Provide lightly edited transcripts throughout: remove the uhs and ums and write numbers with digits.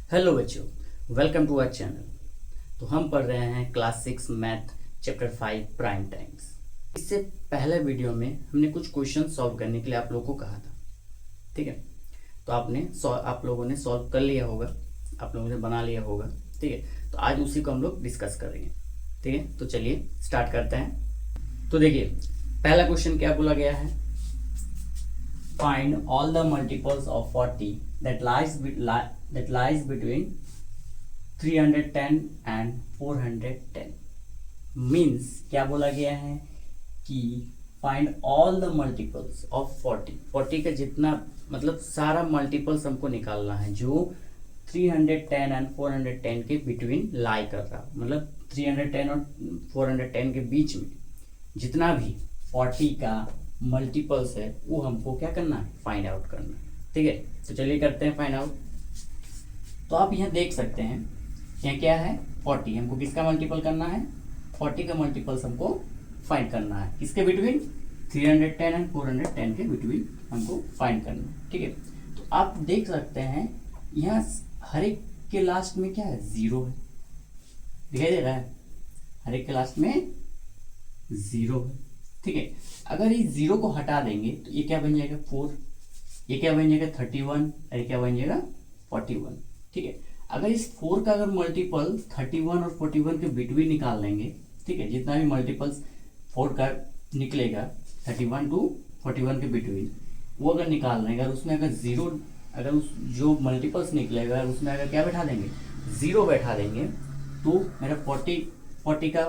Hello बच्चों, welcome to our channel. तो हम पढ़ रहे हैं class 6 math chapter 5 prime times. इससे पहले वीडियो में हमने कुछ क्वेश्चन सॉल्व करने के लिए आप लोगों को कहा था, ठीक है। तो आप लोगों ने सॉल्व कर लिया होगा, आप लोगों ने बना लिया होगा, ठीक है। तो आज उसी को हम लोग डिस्कस करेंगे, ठीक है। तो चलिए स्टार्ट करते हैं। तो देखिए, पहला क्वेश्चन क्या बोला गया है, find all the multiples of 40 that lies between 310 and 410। Means क्या बोला गया है कि find all the multiples of 40 का जितना मतलब सारा मल्टीपल्स हमको निकालना है जो 310 एंड 410 के बिटवीन लाई कर रहा, मतलब 310 और 410 के बीच में जितना भी 40 का मल्टीपल्स है वो हमको क्या करना है, फाइंड आउट करना है, ठीक है। तो चलिए करते हैं फाइंड आउट। तो आप यहाँ देख सकते हैं यहाँ क्या है 40, हमको किसका मल्टीपल करना है, 40 का मल्टीपल्स हमको फाइंड करना है, किसके बिटवीन 310 एंड 410 के बिटवीन हमको फाइंड करना है, ठीक है। तो आप देख सकते हैं यहाँ हर एक के लास्ट में क्या है, जीरो है, दिखाई दे रहा है, हर एक के लास्ट में जीरो है, ठीक है। अगर इस जीरो को हटा देंगे तो ये क्या बन जाएगा 4, ये क्या बन जाएगा 31, और ये क्या बन जाएगा 41, ठीक है। अगर इस 4 का अगर मल्टीपल 31 और 41 के बिटवीन निकाल लेंगे, ठीक है, जितना भी मल्टीपल्स 4 का निकलेगा 31 टू 41 के बिटवीन वो अगर निकाल लेंगे, अगर उसमें अगर जीरो, अगर उस जो मल्टीपल्स निकलेगा उसमें अगर क्या बैठा देंगे, जीरो बैठा देंगे, तो मेरा 40 का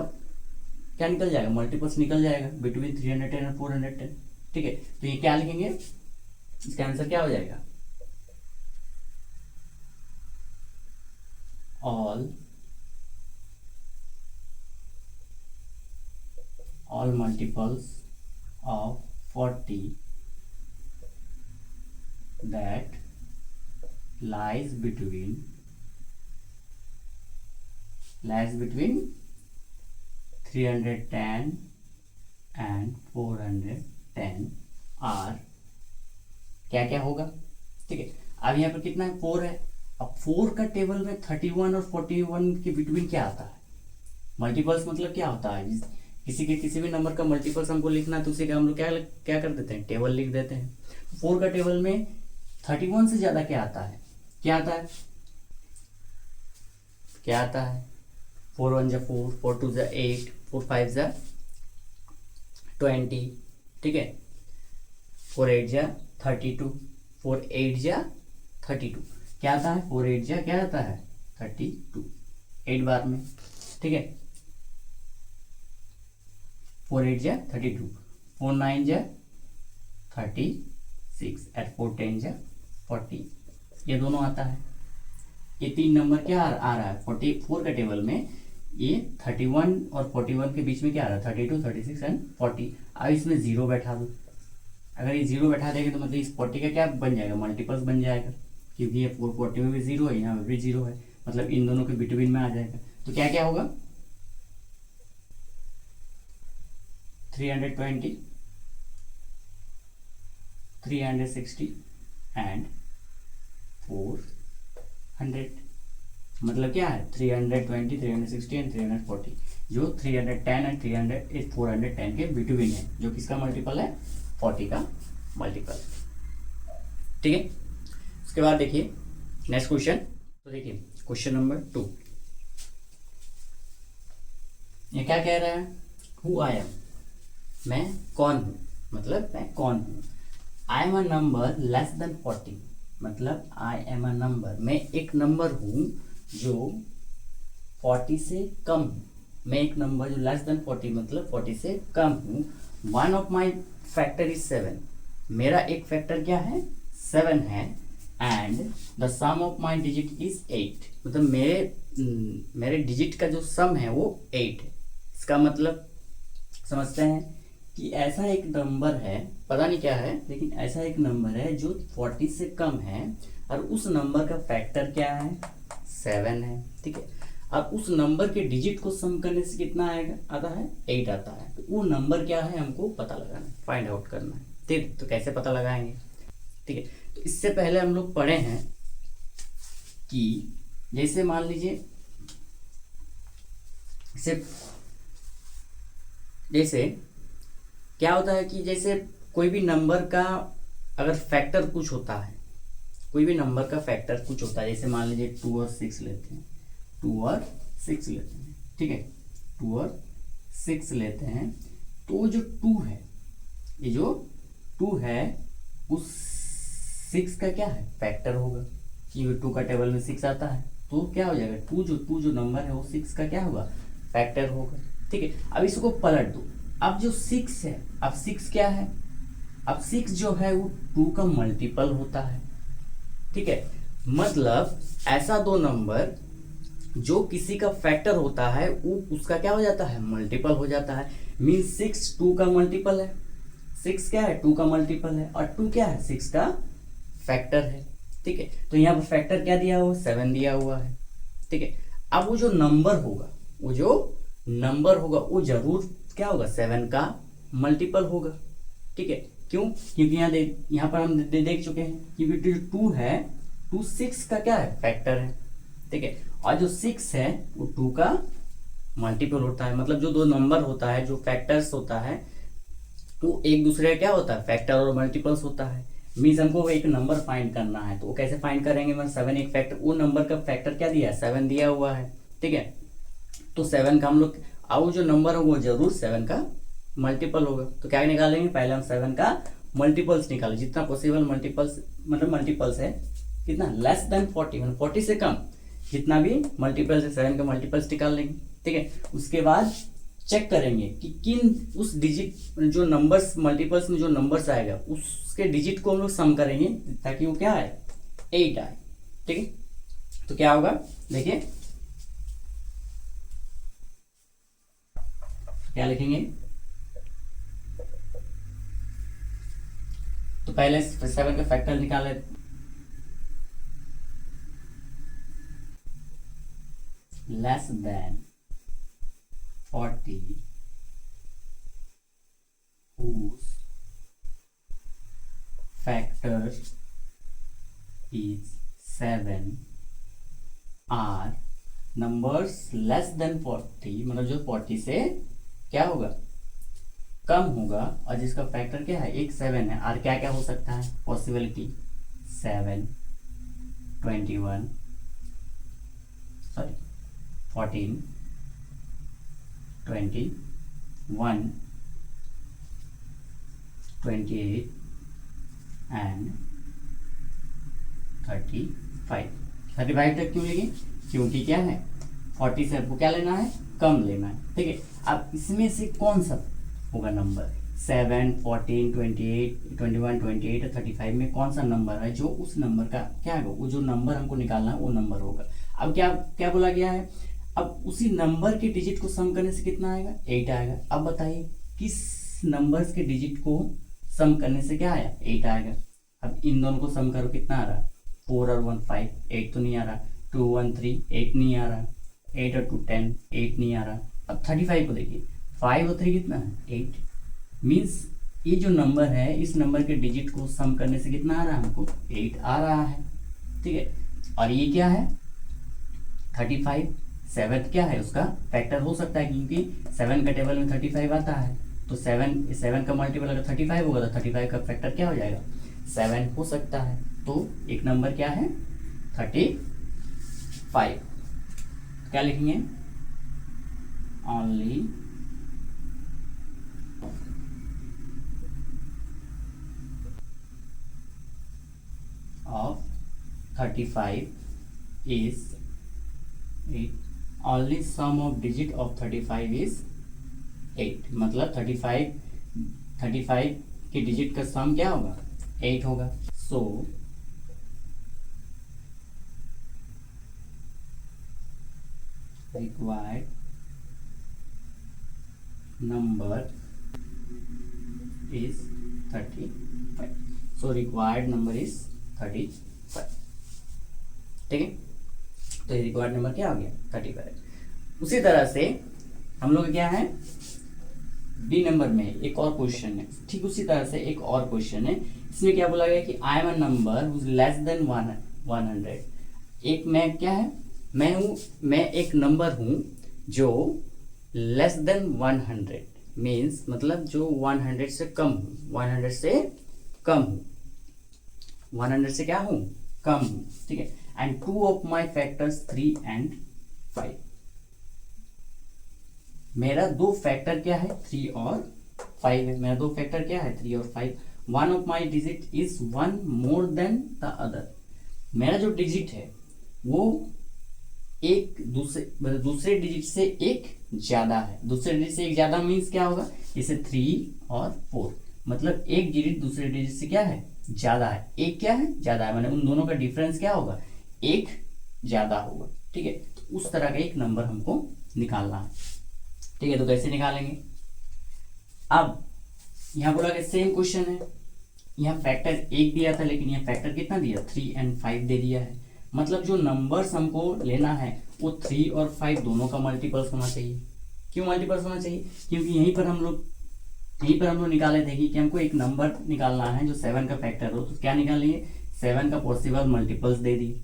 क्या निकल जाएगा, मल्टीपल्स निकल जाएगा बिटवीन 310 और 410, ठीक है। तो ये क्या लिखेंगे, इसका आंसर क्या हो जाएगा, all multiples of 40 that lies between 310 and 410 are क्या क्या होगा, ठीक है। अब यहाँ पर कितना है, 4 है। अब 4 का टेबल में 31 और 41 के बिटवीन क्या आता है, मल्टीपल्स मतलब क्या होता है, किसी भी नंबर का मल्टीपल्स हमको लिखना है तो उसे हम लोग क्या कर देते हैं, टेबल लिख देते हैं। 4 का टेबल में 31 से ज्यादा क्या आता है, क्या आता है, क्या आता है 4 1 जा 4, 4 2 जा 8, 4 5 जा 20, ठीक है, 4 8 जा 32, 4 8 जा 32, क्या आता है 4 8 जा क्या आता है 32, 8 बार में, ठीक है। 4 8 जा 32, 4 9 जा 36 एट 4 10 जा 40, ये दोनों आता है। ये 3 नंबर क्या आ रहा है 44 का टेबल में, ये 31 और 41 के बीच में क्या आ रहा है 32 36 एंड 40। अब इसमें जीरो बैठा दो, अगर ये जीरो बैठा देंगे तो मतलब इस 40 का क्या बन जाएगा, मल्टीपल्स बन जाएगा, क्योंकि ये 440 में भी जीरो है, यहाँ भी जीरो है, मतलब इन दोनों के बिटवीन में आ जाएगा। तो क्या क्या होगा 320 360 एंड 400, मतलब क्या है 320 360 एंड 340, जो 310 एंड 410 के बिटवीन है, जो किसका मल्टीपल है 40 का मल्टीपल, ठीक है। उसके बाद देखिए नेक्स्ट क्वेश्चन। तो देखिए क्वेश्चन नंबर 2, ये क्या कह रहा है, हु आई एम, मैं कौन हूँ, मतलब मैं कौन हूँ। आई am a number less than 40, मतलब आई एम अ नंबर, मैं एक नंबर हूँ जो 40 से कम हूँ, मैं एक नंबर जो लेस देन 40 मतलब 40 से कम हूँ। One of my factor is 7, मेरा एक फैक्टर क्या है 7 है, and the sum of my digit is 8, मतलब मेरे डिजिट का जो सम है वो 8 है। इसका मतलब समझते हैं कि ऐसा एक नंबर है, पता नहीं क्या है, लेकिन ऐसा एक नंबर है जो 40 से कम है और उस नंबर का फैक्टर क्या है 7 है, ठीक है। अब उस नंबर के डिजिट को सम करने से कितना आएगा, आता है 8 आता है, तो वो नंबर क्या है हमको पता लगाना है, फाइंड आउट करना है, ठीक है। तो कैसे पता लगाएंगे, ठीक है। तो इससे पहले हम लोग पढ़े हैं कि जैसे मान लीजिए जैसे क्या होता है कि जैसे कोई भी नंबर का अगर फैक्टर कुछ होता है, कोई भी नंबर का फैक्टर कुछ होता है, जैसे मान लीजिए 2 और 6 लेते हैं, 2 और 6 लेते हैं, ठीक है, 2 और 6 लेते हैं, तो जो 2 है, ये जो 2 है उस 6 का क्या है फैक्टर होगा, क्योंकि 2 का टेबल में 6 आता है, तो क्या हो जाएगा 2 जो नंबर है वो 6 का क्या होगा फैक्टर होगा, ठीक है। अब इसको पलट दो, अब जो 6 है, अब 6 क्या है, अब 6 जो है वो 2 का मल्टीपल होता है, ठीक है। मतलब ऐसा दो नंबर जो किसी का फैक्टर होता है वो उसका क्या हो जाता है मल्टीपल हो जाता है, मीन 6 2 का मल्टीपल है, 6 क्या है 2 का मल्टीपल है, और 2 क्या है 6 का फैक्टर है, ठीक है। तो यहाँ पर फैक्टर क्या दिया हुआ 7 दिया हुआ है, ठीक है। अब वो जो नंबर होगा, वो जो नंबर होगा वो जरूर क्या होगा 7 का मल्टीपल होगा, ठीक है। क्यों, क्योंकि यहाँ पर हम देख चुके हैं, क्योंकि जो 2 है 2 6 का क्या है फैक्टर है, ठीक है, और जो 6 है वो 2 का मल्टीपल होता है। मतलब जो दो नंबर होता है, जो फैक्टर्स होता है, तो एक दूसरे का क्या होता है फैक्टर और मल्टीपल्स होता है। मीन्स हमको एक नंबर फाइंड करना है, तो वो कैसे फाइंड करेंगे, मतलब 7 एक फैक्टर, वो नंबर का फैक्टर क्या दिया है 7 दिया हुआ है, ठीक है। तो 7 का हम लोग, अब जो नंबर है वो जरूर 7 का मल्टीपल होगा, तो क्या निकालेंगे, पहले हम 7 का मल्टीपल्स निकालें, जितना पॉसिबल मल्टीपल्स, मतलब मल्टीपल्स है कितना लेस देन 40, मतलब 40 से कम, जितना भी मल्टीपल्स है 7 का मल्टीपल्स निकाल लेंगे, ठीक है। उसके बाद चेक करेंगे कि किन उस डिजिट जो नंबर्स मल्टीपल्स में जो नंबर्स आएगा उसके डिजिट को हम लोग सम करेंगे ताकि वो क्या आए 8 आए, ठीक है। तो क्या होगा देखिए, क्या लिखेंगे, तो पहले 7 का फैक्टर निकाले, less than 40 whose factor is 7 are numbers less than 40, मतलब जो 40 से क्या होगा कम होगा, और जिसका फैक्टर क्या है एक 7 है, और क्या क्या हो सकता है पॉसिबिलिटी 7 21 सॉरी 14 21 28 एंड 35। 35 तक क्यों लेंगे, क्योंकि क्या है 40 से आपको क्या लेना है कम लेना है, ठीक है। अब इसमें से कौन सा होगा नंबर 7 14 28 21 28 और 35 में कौन सा नंबर है जो उस नंबर का क्या है, वो जो नंबर हमको निकालना है वो नंबर होगा। अब क्या क्या बोला गया है, अब उसी नंबर के डिजिट को सम करने से कितना आएगा 8 आएगा। अब बताइए किस नंबर्स के डिजिट को सम करने से क्या आया 8 आएगा। अब इन दोनों को सम करो कितना आ रहा 4 और 1 5, 8 तो नहीं आ रहा, 2 1 3 8 नहीं आ रहा, 8 और 2 10 8 नहीं आ रहा। अब 35 को देखिए 5 और 3 कितना है 8, मीन्स ये जो नंबर है इस नंबर के डिजिट को सम करने से कितना आ रहा है हमको 8 आ रहा है, ठीक है। और ये क्या है 35, 7 क्या है उसका फैक्टर हो सकता है क्योंकि 7 का टेबल में 35 आता है, तो 7 का मल्टीपल अगर 35 होगा तो 35 का फैक्टर क्या हो जाएगा 7 हो सकता है। तो एक नंबर क्या है 35, क्या लिखेंगे only of 35 is 8, only sum of digit of 35 is 8, मतलब 35 के डिजिट का सम क्या होगा 8 होगा। सो required number is 35, so required number is 35, ठीक है। तो ये रिक्वायर्ड नंबर क्या हो गया 35। उसी तरह से हम लोग क्या है डी नंबर में एक और क्वेश्चन है, ठीक उसी तरह से एक और क्वेश्चन है। इसमें क्या बोला गया कि I am a number who's less than 100, एक में क्या है मैं एक नंबर हूँ जो लेस देन 100 मीन्स मतलब जो 100 से कम हूँ, 100 से कम हूँ, 100 से क्या हूँ, कम हूँ, ठीक है। And two of my factors 3 and 5, मेरा दो फैक्टर क्या है, 3 और 5 है। मेरा दो फैक्टर क्या है, 3 और 5। One of my digit is one more than the other, मेरा जो डिजिट है वो एक दूसरे डिजिट से एक ज्यादा है। दूसरे डिजिट से एक ज्यादा मीन्स क्या होगा, जैसे 3 और 4, मतलब एक डिजिट दूसरे डिजिट से क्या है, ज्यादा है। एक क्या है, ज्यादा है, मतलब उन दोनों का डिफरेंस क्या होगा, एक ज्यादा होगा, ठीक है। तो उस तरह का एक नंबर हमको निकालना है, ठीक है। तो कैसे निकालेंगे, अब यहाँ बोला कि सेम क्वेश्चन है, यहाँ फैक्टर एक दिया था लेकिन यहाँ फैक्टर कितना दिया, 3 एंड 5 दे दिया है। मतलब जो नंबर्स हमको लेना है वो 3 और 5 दोनों का मल्टीपल्स होना चाहिए। क्यों मल्टीपल्स होना चाहिए, क्योंकि यहीं पर हम लोग निकाले थे कि हमको एक नंबर निकालना है जो 7 का फैक्टर हो, तो क्या निकालेंगे, 7 का पॉसिबल मल्टीपल्स दे दिए,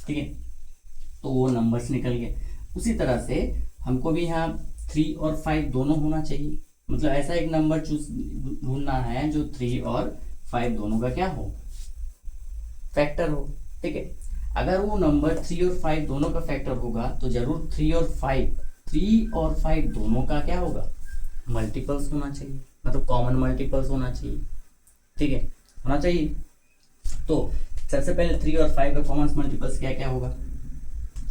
ठीक है, तो वो नंबर्स निकल गए। उसी तरह से हमको भी यहाँ 3 और 5 दोनों होना चाहिए, मतलब ऐसा एक नंबर ढूंढना है जो 3 और 5 दोनों का क्या हो, फैक्टर हो, ठीक है। अगर वो नंबर 3 और 5 दोनों का फैक्टर होगा तो जरूर 3 और 5 दोनों का क्या होगा, मल्टीपल्स होना चाहिए, मतलब कॉमन मल्टीपल्स होना चाहिए, ठीक है, होना चाहिए। तो सबसे पहले 3 और 5 का कॉमन मल्टीपल्स क्या क्या होगा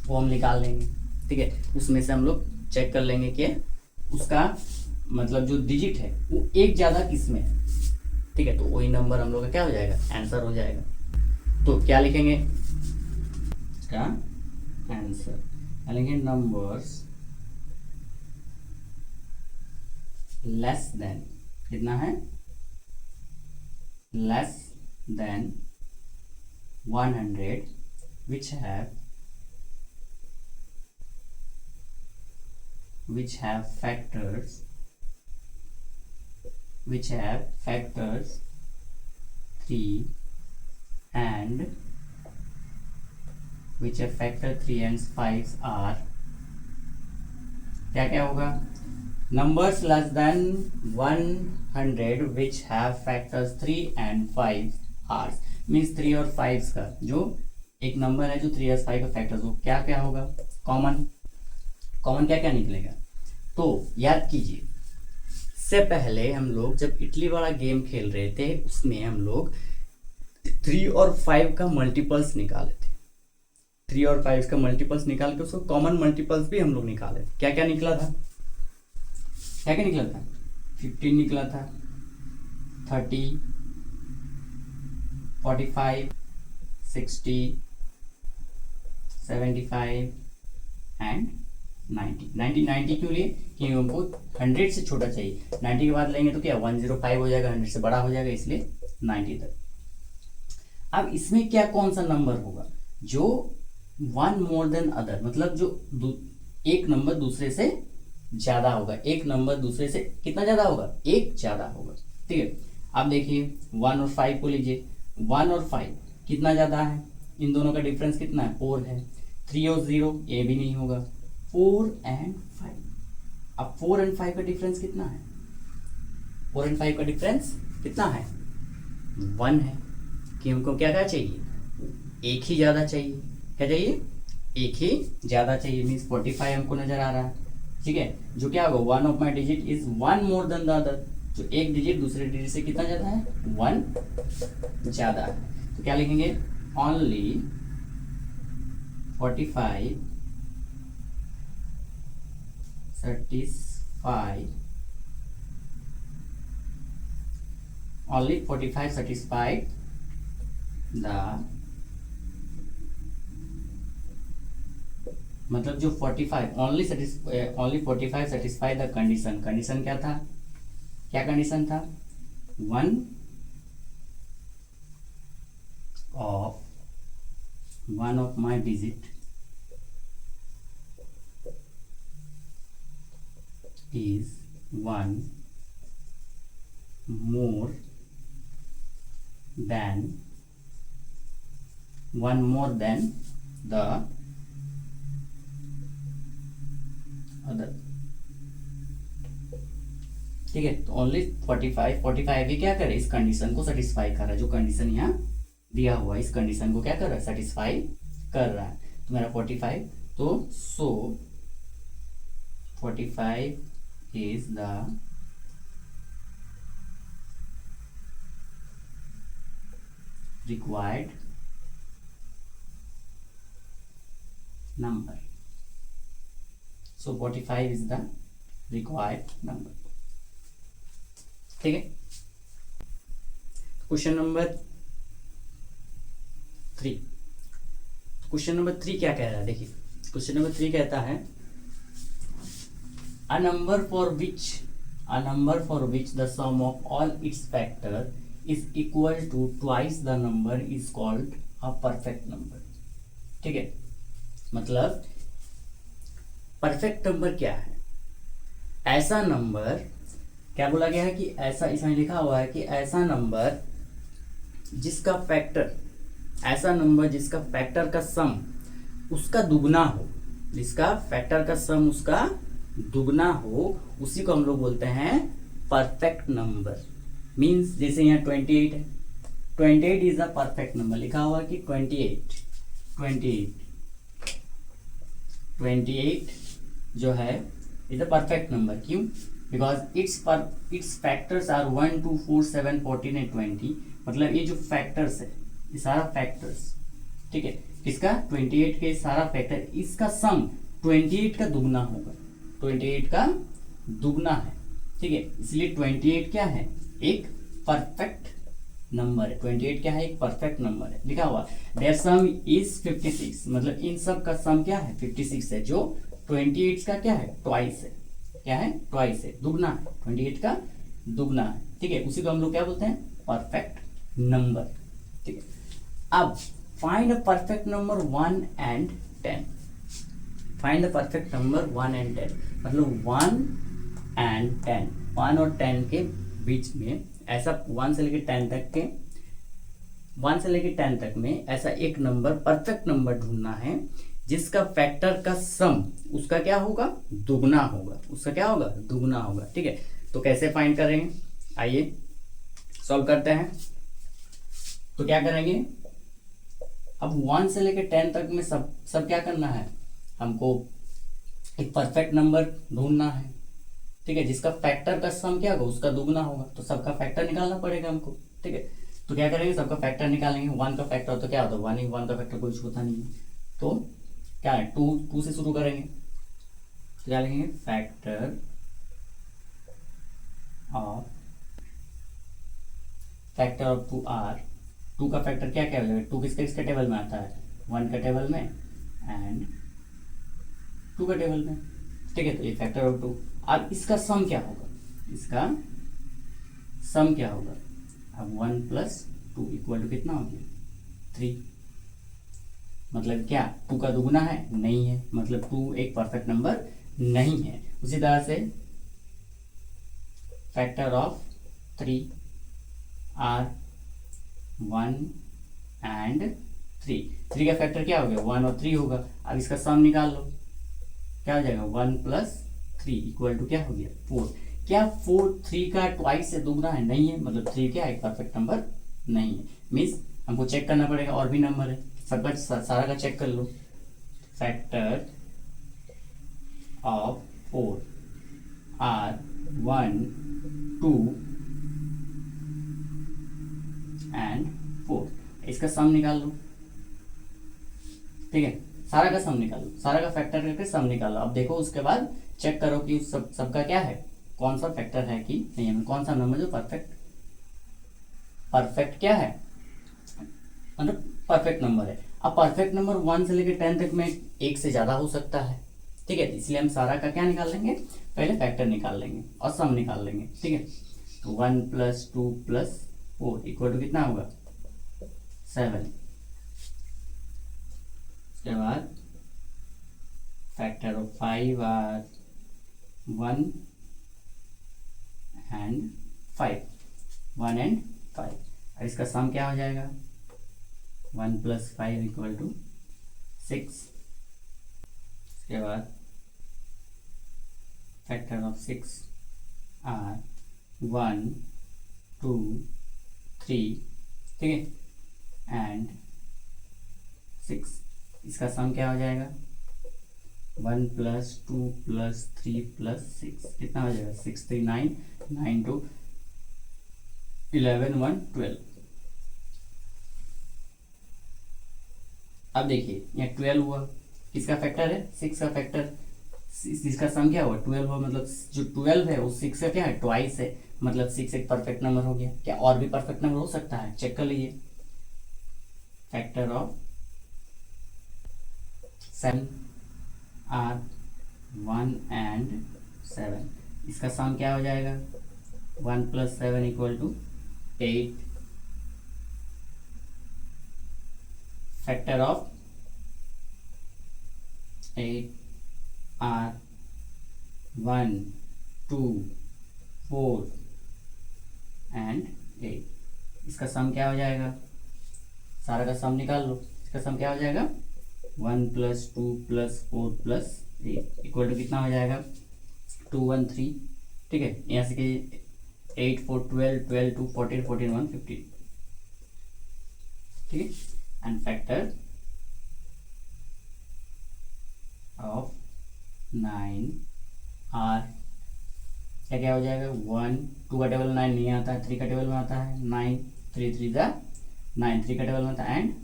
वो हम निकाल लेंगे, ठीक है। उसमें से हम लोग चेक कर लेंगे कि उसका मतलब जो डिजिट है वो एक ज़्यादा किस में है, ठीक है, तो वही नंबर हम लोग का क्या हो जाएगा, आंसर हो जाएगा। तो क्या लिखेंगे इसका आंसर, लिखेंगे नंबर्स लेस देन, कितना है, less than 100 which have factors 3 and which have factor 3 and 5 are, क्या क्या होगा, numbers less than 100 which have factors 3 and 5 are, means 3 और 5 का जो एक नंबर है जो 3 और 5 का फैक्टर्स हो, क्या क्या होगा, कॉमन क्या क्या निकलेगा। तो याद कीजिए, इससे पहले हम लोग जब इटली वाला गेम खेल रहे थे उसमें हम लोग 3 और 5 का मल्टीपल्स निकाले थे, 3 और 5 का मल्टीपल्स निकाल के उसको कॉमन मल्टीपल्स भी हम लोग निकाले थे। क्या क्या निकला था, 15 निकला था, 30, 45, 60, 75 एंड 90 क्यों लिए, क्योंकि हमको 100 से छोटा चाहिए, 90 के बाद लेंगे तो क्या 105 हो जाएगा, 100 से बड़ा हो जाएगा, इसलिए 90 तक। अब इसमें क्या कौन सा नंबर होगा जो वन मोर देन अदर, मतलब जो एक नंबर दूसरे से ज्यादा होगा, एक नंबर दूसरे से कितना ज्यादा होगा, एक ज्यादा होगा, ठीक है। अब देखिए 1 और 5 को लीजिए, 1 और 5 कितना ज्यादा है, इन दोनों का डिफरेंस कितना है, 4 है। 3 और 0 ये भी नहीं होगा, 4 एंड 5। अब 4 एंड 5 का डिफरेंस कितना है, 4 एंड 5 का डिफरेंस कितना है, 1 है, कि हमको क्या क्या चाहिए, एक ही ज़्यादा चाहिए, क्या चाहिए, एक ही ज़्यादा चाहिए, मीन्स 45 हमको नज़र आ रहा है, ठीक है। जो क्या होगा, one of my digit is one more than the other, जो एक डिजिट दूसरे डिजिट से कितना ज़्यादा है, 1 ज़्यादा है। तो क्या लिखेंगे, only 45 satisfy, only 45 satisfied the, मतलब जो 45 only 45 satisfy the कंडीशन क्या था, क्या कंडीशन था, one of my digit is one more than the, other. ठीक है, तो ओनली 45 ही क्या करे, इस कंडीशन को सेटिस्फाई कर रहा है, जो कंडीशन यहाँ दिया हुआ है इस कंडीशन को क्या कर रहा है, सेटिस्फाई कर रहा है। तो मेरा 45, तो सो 45 is the required number. So 45 is the required number. ठीक है, क्वेश्चन नंबर 3। क्वेश्चन नंबर 3 क्या कह रहा है, देखिए क्वेश्चन नंबर 3 कहता है a number for which the sum of all its factor is equal to twice the number is called a perfect number। ठीक है, मतलब परफेक्ट नंबर क्या है, ऐसा नंबर, क्या बोला गया है कि ऐसा, इसमें लिखा हुआ है कि ऐसा नंबर जिसका फैक्टर, ऐसा नंबर जिसका फैक्टर का सम उसका दुगना हो, जिसका फैक्टर का सम उसका दुगना हो, उसी को हम लोग बोलते हैं परफेक्ट नंबर। मीन्स जैसे यहाँ 28 है, 28 इज अ परफेक्ट नंबर, लिखा हुआ कि 28 जो है इज अ परफेक्ट नंबर। क्यों? Because its factors are 1 2 4 7 14 and 20। मतलब ये जो फैक्टर्स है, ये सारा फैक्टर्स, ठीक है, किसका, 28 के सारा फैक्टर, इसका सम 28 का दुगना होगा, 28 का दुगना है। ठीक है, इसलिए 28 क्या है, एक परफेक्ट नंबर है। 28 क्या है, एक परफेक्ट नंबर है। लिखा हुआ देयर सम इज 56, मतलब इन सब का सम क्या है, 56 है, जो 28 का क्या है, ट्वाइस है। क्या है, ट्वाइस है, दुगना है, 28 का दुगना है। ठीक है, उसी को हम लोग क्या बोलते हैं, परफेक्ट नंबर। ठीक है, अब find a perfect number 1 and 10। Find the perfect number 1 and 10, मतलब 1 and 10, 1 और 10 के बीच में ऐसा 1 से लेकर 10 तक के, 1 से लेकर 10 तक में ऐसा एक नंबर, परफेक्ट नंबर ढूंढना है जिसका फैक्टर का सम उसका क्या होगा, दुगना होगा, उसका क्या होगा, दुगना होगा। ठीक है, तो कैसे फाइंड करेंगे, आइए सॉल्व करते हैं। तो क्या करेंगे, अब 1 से लेकर 10 तक में सब क्या करना है, हमको एक परफेक्ट नंबर ढूंढना है। ठीक है, जिसका फैक्टर का सम क्या होगा, उसका दुगना होगा, तो सबका फैक्टर निकालना पड़ेगा हमको। ठीक है, तो क्या करेंगे, सबका फैक्टर निकालेंगे। 1 का फैक्टर तो क्या होता है 1 ही, 1 का फैक्टर कुछ होता नहीं है, तो क्या है 2 से शुरू करेंगे। तो क्या लिखेंगे, फैक्टर ऑफ 2 आर, 2 का फैक्टर क्या क्या हो जाएगा, 2 किसके टेबल में आता है, 1 का टेबल में एंड 2 का टेबल में। ठीक है, तो ये फैक्टर ऑफ 2। अब इसका सम क्या होगा, इसका सम क्या होगा, अब 1 + 2 इक्वल टू कितना हो गया, 3। मतलब क्या, 2 का दुगुना है, नहीं है, मतलब 2 एक परफेक्ट नंबर नहीं है। उसी तरह से फैक्टर ऑफ 3 आर 1 and 3, 3 का फैक्टर क्या हो गया, 1 और 3 होगा। अब इसका सम निकाल लो, क्या हो जाएगा, 1 + 3 इक्वल टू क्या हो गया, 4। क्या 4 3 का ट्वाइस से दुगना है, नहीं है, मतलब 3 क्या एक परफेक्ट नंबर नहीं है। मीन्स हमको चेक करना पड़ेगा, और भी नंबर है, सबका सारा का चेक कर लो। फैक्टर ऑफ 4 आर 1 2 एंड 4, इसका सम निकाल लो। ठीक है, सारा का सम निकाल लो, सारा का फैक्टर करके सम निकाल लो। अब देखो उसके बाद चेक करो कि सबका क्या है, कौन सा फैक्टर है कि नहीं है, कौन सा नंबर जो परफेक्ट क्या है, मतलब परफेक्ट नंबर है। अब परफेक्ट नंबर 1 से लेकर 10 तक में एक से ज़्यादा हो सकता है। ठीक है, इसलिए हम सारा का क्या निकाल लेंगे, पहले फैक्टर निकाल लेंगे और सम निकाल लेंगे। ठीक है, तो 1 + 2 + 4 इक्वल टू कितना होगा, 7। उसके बाद factor of 5 are 1 and 5, 1 and 5। और इसका सम क्या हो जाएगा, 1 + 5 = 6। उसके बाद फैक्टर ऑफ 6 आर 1 2 3, ठीक है, एंड 6। इसका सम क्या हो जाएगा? 1 + 2 + 3 + 6 कितना हो जाएगा? 6 3 9, 9 2 11 1 12। अब देखिए यहाँ 12 हुआ, किसका फैक्टर है? 6 का फैक्टर, इसका सम क्या हुआ? 12 हुआ, मतलब जो 12 है वो 6 का क्या है? ट्वाइस है, मतलब 6 एक परफेक्ट नंबर हो गया। क्या और भी परफेक्ट नंबर हो सकता है? चेक कर लीजिए। फैक्टर ऑफ 7 आर 1 एंड 7, इसका सम क्या हो जाएगा? 1 + 7 = 8। फैक्टर ऑफ 8 आर 1 2 4 एंड 8, इसका सम क्या हो जाएगा? सारा का सम निकाल लो। इसका सम क्या हो जाएगा? 1 + 2 + 4 + 8 = कितना हो जाएगा? 213, ठीक है। यहाँ से कि 8 4 12 12 2 14 14 1 15, ठीक है। एंड फैक्टर ऑफ 9 आर क्या क्या हो जाएगा? 1 2 का टेबल 9 नहीं आता है, 3 का टेबल में आता है 9, 3 3 ज़ा 9, 3 का टेबल में आता है, एंड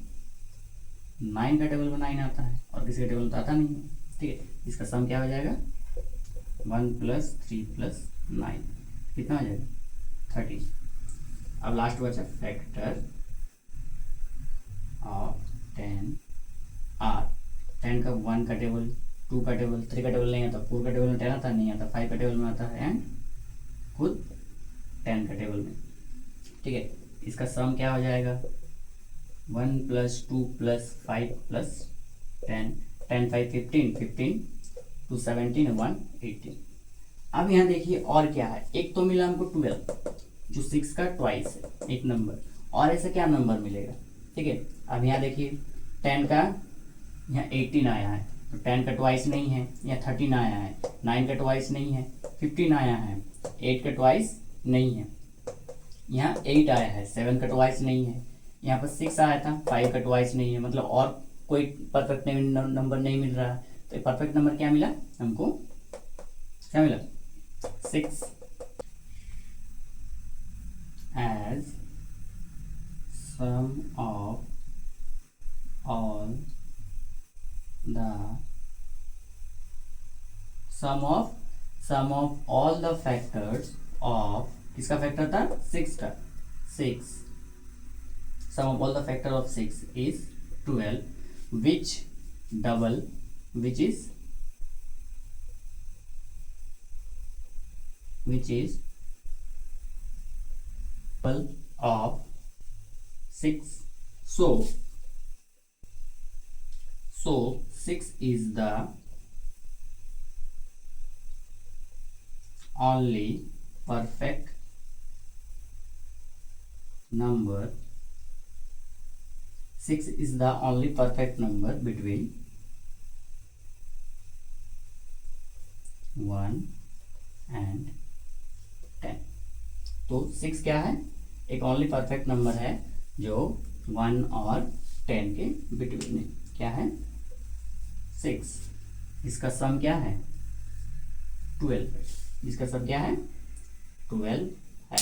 9 का टेबल में 9 आता है, और किसी का टेबल में तो आता नहीं है, ठीक है। इसका सम क्या हो जाएगा? 1 + 3 + 9 कितना हो जाएगा? 13। अब लास्ट बचा फैक्टर ऑफ 10 आर। 10 का 1 का टेबल, 2 का टेबल, 3 का टेबल नहीं आता, 4 का टेबल में 10 आता नहीं आता, 5 का टेबल में आता है, एंड खुद 10 का टेबल में, ठीक है। इसका सम क्या हो जाएगा? 1 + 2 + 5 + 10, 10 5 15 15 2 17 1 18। अब यहाँ देखिए और क्या है, एक तो मिला हमको 12 जो 6 का ट्वाइस है एक नंबर, और ऐसे क्या नंबर मिलेगा, ठीक है। अब यहाँ देखिए 10 का यहाँ 18 आया है, तो 10 का ट्वाइस नहीं है। यहाँ 13 आया है, 9 का ट्वाइस नहीं है, 15 आया है, 8 का ट्वाइस नहीं है, यहाँ 8 आया है, 7 का ट्वाइस नहीं है, यहाँ पर 6 आया था, 5 का ट्वाइस नहीं है, मतलब और कोई परफेक्ट नंबर नहीं मिल रहा है। तो परफेक्ट नंबर क्या मिला हमको? क्या मिला? 6 as sum of all the sum of all the factors of, किसका फैक्टर था? 6 का। 6 sum of all the factor of 6 is 12, which is double of 6. So 6 is the only perfect number. 6 is the only perfect number between 1 and 10. तो 6 क्या है? एक only perfect number है जो 1 और 10 के बिटवीन है। क्या है? 6। इसका सम क्या है? 12। इसका सम क्या है? 12 है,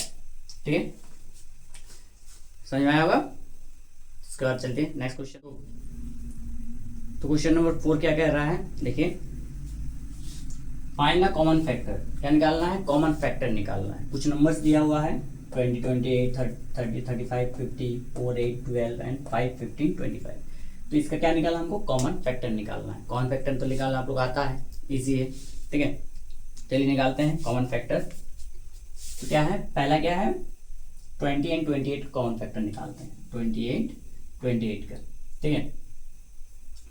ठीक है। समझ में आया होगा? इसके बाद चलते हैं नेक्स्ट क्वेश्चन। तो क्वेश्चन नंबर 4 क्या कह रहा है, देखिए। Find the common factor. क्या निकालना है? कॉमन फैक्टर निकालना है। कुछ नंबर्स दिया हुआ है 20 28 30 35 50 4 8 12 एंड 5 15 25। तो इसका क्या निकालना हमको? कॉमन फैक्टर निकालना है। कॉमन फैक्टर तो निकालना आप लोग आता है, इजी है, ठीक है। चलिए निकालते हैं कॉमन फैक्टर। तो क्या है? पहला क्या है? 20 एंड 28 कॉमन फैक्टर निकालते हैं। 28 का, ठीक है।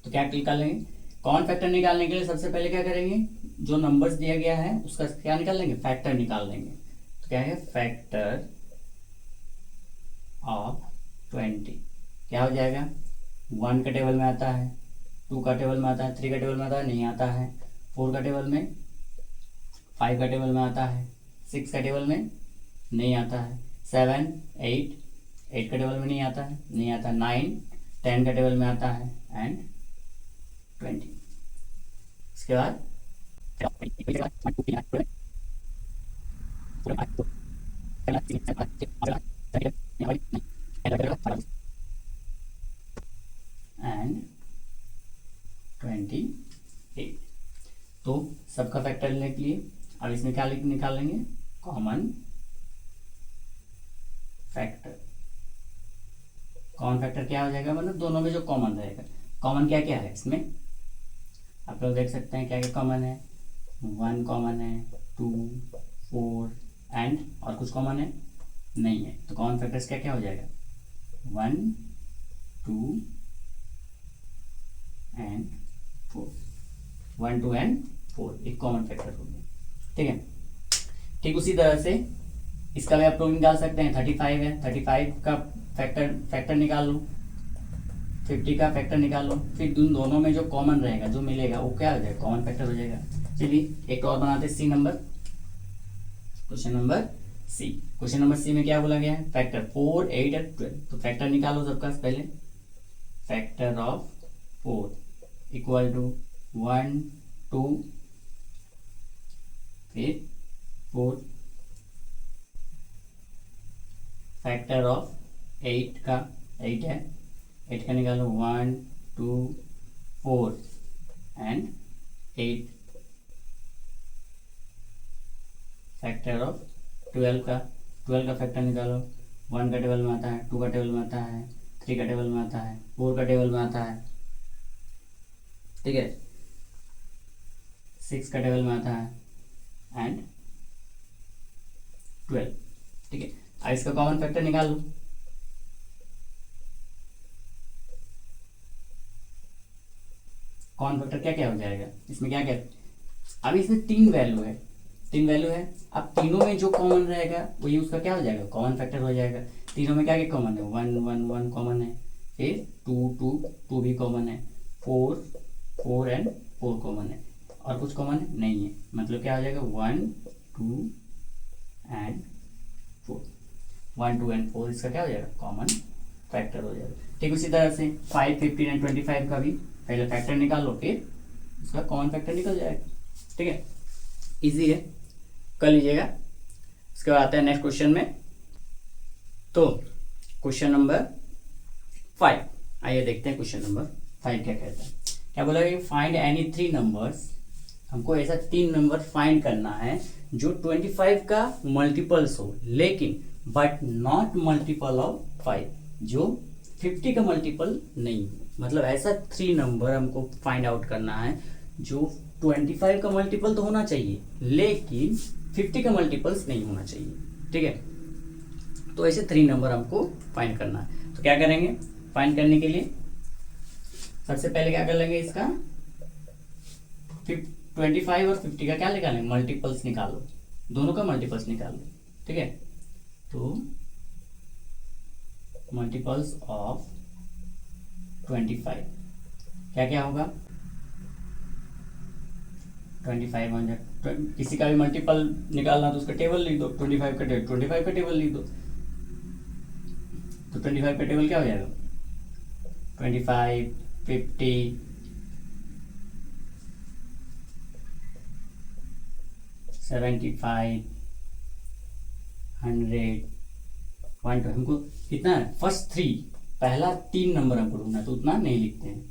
तो क्या निकालेंगे? कॉमन फैक्टर निकालने के लिए सबसे पहले क्या करेंगे? जो नंबर्स दिया गया है उसका क्या निकाल लेंगे? फैक्टर निकाल लेंगे। तो क्या है? फैक्टर ऑफ 20 क्या हो जाएगा? 1 का टेबल में आता है, 2 का टेबल में आता है, 3 का टेबल में आता है, नहीं आता है, 4 का टेबल में 5 का टेबल में आता है, 6 का टेबल में नहीं आता है, 7 8 8 का टेबल में नहीं आता है, 9 10 का टेबल में आता है एंड 20। इसके बाद एंड 28। तो सबका फैक्टर लेने के लिए अब इसमें क्या निकालेंगे, कॉमन फैक्टर। कॉमन फैक्टर क्या हो जाएगा, मतलब दोनों में जो कॉमन रहेगा। कॉमन क्या क्या है इसमें, आप लोग देख सकते हैं क्या क्या कॉमन है। 1 कॉमन है, 2 4 एंड और कुछ कॉमन है नहीं है। तो कॉमन फैक्टर्स क्या क्या हो जाएगा, 1 2 एंड 4, 1 2 एंड 4 एक कॉमन फैक्टर हो गया। ठीक है, ठीक उसी तरह से इसका भी आप लोग निकाल सकते हैं। 35 है, 35 का फैक्टर निकाल लो, 50 का फैक्टर निकाल लो, फिर दोनों में जो कॉमन रहेगा, जो मिलेगा वो क्या हो जाएगा, कॉमन फैक्टर हो जाएगा। चलिए एक और बनाते C number, question number C. Question number C में क्या बोला गया है, फैक्टर 4 8 और 12। तो फैक्टर निकालो सबका पहले। फैक्टर ऑफ 4 इक्वल टू 1 2 फिर 4। फैक्टर ऑफ 8 का 8 है, 8 का निकालो 1 2 4 एंड 8। फैक्टर ऑफ 12 का फैक्टर निकालो। 1 का टेबल में आता है, 2 का टेबल में आता है, 3 का टेबल में आता है, 4 का टेबल में आता है। ठीक है, 6 का टेबल में आता है एंड 12। ठीक है, अब इसका कॉमन फैक्टर निकाल लो। कॉमन फैक्टर क्या क्या हो जाएगा इसमें, क्या क्या, अब इसमें 3 वैल्यू है, 3 वैल्यू है। अब तीनों में जो कॉमन रहेगा वही उसका क्या हो जाएगा, कॉमन फैक्टर हो जाएगा। तीनों में क्या क्या कॉमन है, 1 1 1 कॉमन है, फिर 2 2 2 भी कॉमन है, 4 4 एंड 4 कॉमन है, और कुछ कॉमन नहीं है। मतलब क्या हो जाएगा, 1 2 एंड 4, 1 2 एंड 4 इसका क्या हो जाएगा, कॉमन फैक्टर हो जाएगा। ठीक उसी तरह से 5 15 एंड 25 का भी पहले फैक्टर निकाल लो, फिर उसका कॉमन फैक्टर निकल जाएगा। ठीक है, इजी है, कर लीजिएगा। इसके बाद आते हैं नेक्स्ट क्वेश्चन में। तो क्वेश्चन नंबर 5, आइए देखते हैं क्वेश्चन नंबर 5 क्या कहता है। क्या बोला कि फाइंड एनी 3 नंबर्स, हमको ऐसा 3 नंबर फाइंड करना है जो 25 का मल्टीपल्स हो, लेकिन बट नॉट मल्टीपल ऑफ 5, जो 50 का मल्टीपल नहीं हो। मतलब ऐसा 3 नंबर हमको फाइंड आउट करना है जो 25 का मल्टीपल तो होना चाहिए, लेकिन 50 का मल्टीपल्स नहीं होना चाहिए। ठीक है, तो ऐसे 3 नंबर हमको फाइंड करना है। तो क्या करेंगे, फाइंड करने के लिए सबसे पहले क्या कर लेंगे, इसका 25 और 50 का क्या निकालेंगे, मल्टीपल्स निकालो, दोनों का मल्टीपल्स निकालो। ठीक है, तो मल्टीपल्स ऑफ 25 क्या क्या होगा, 25 बन जाए। किसी का भी मल्टीपल निकालना तो उसका टेबल लिख दो, 25 का टेबल लिख दो। तो 25 का टेबल क्या हो जाएगा, 25 50 75 100 1 2। हमको कितना है, फर्स्ट 3, पहला 3 नंबर हमको ढूंढना, तो उतना नहीं लिखते हैं।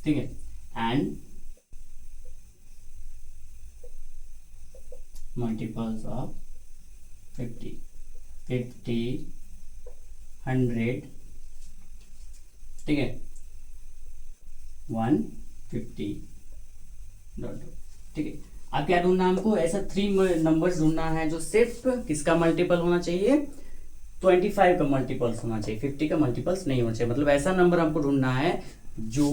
ठीक है, एंड मल्टीपल्स ऑफ 50 50 100। ठीक है, 150 डॉट। ठीक है, अब क्या ढूंढना हमको, ऐसा 3 नंबर्स ढूंढना है जो सिर्फ किसका मल्टीपल होना चाहिए, 25 का मल्टीपल्स होना चाहिए, 50 का मल्टीपल्स नहीं होना चाहिए। मतलब ऐसा नंबर हमको ढूंढना है जो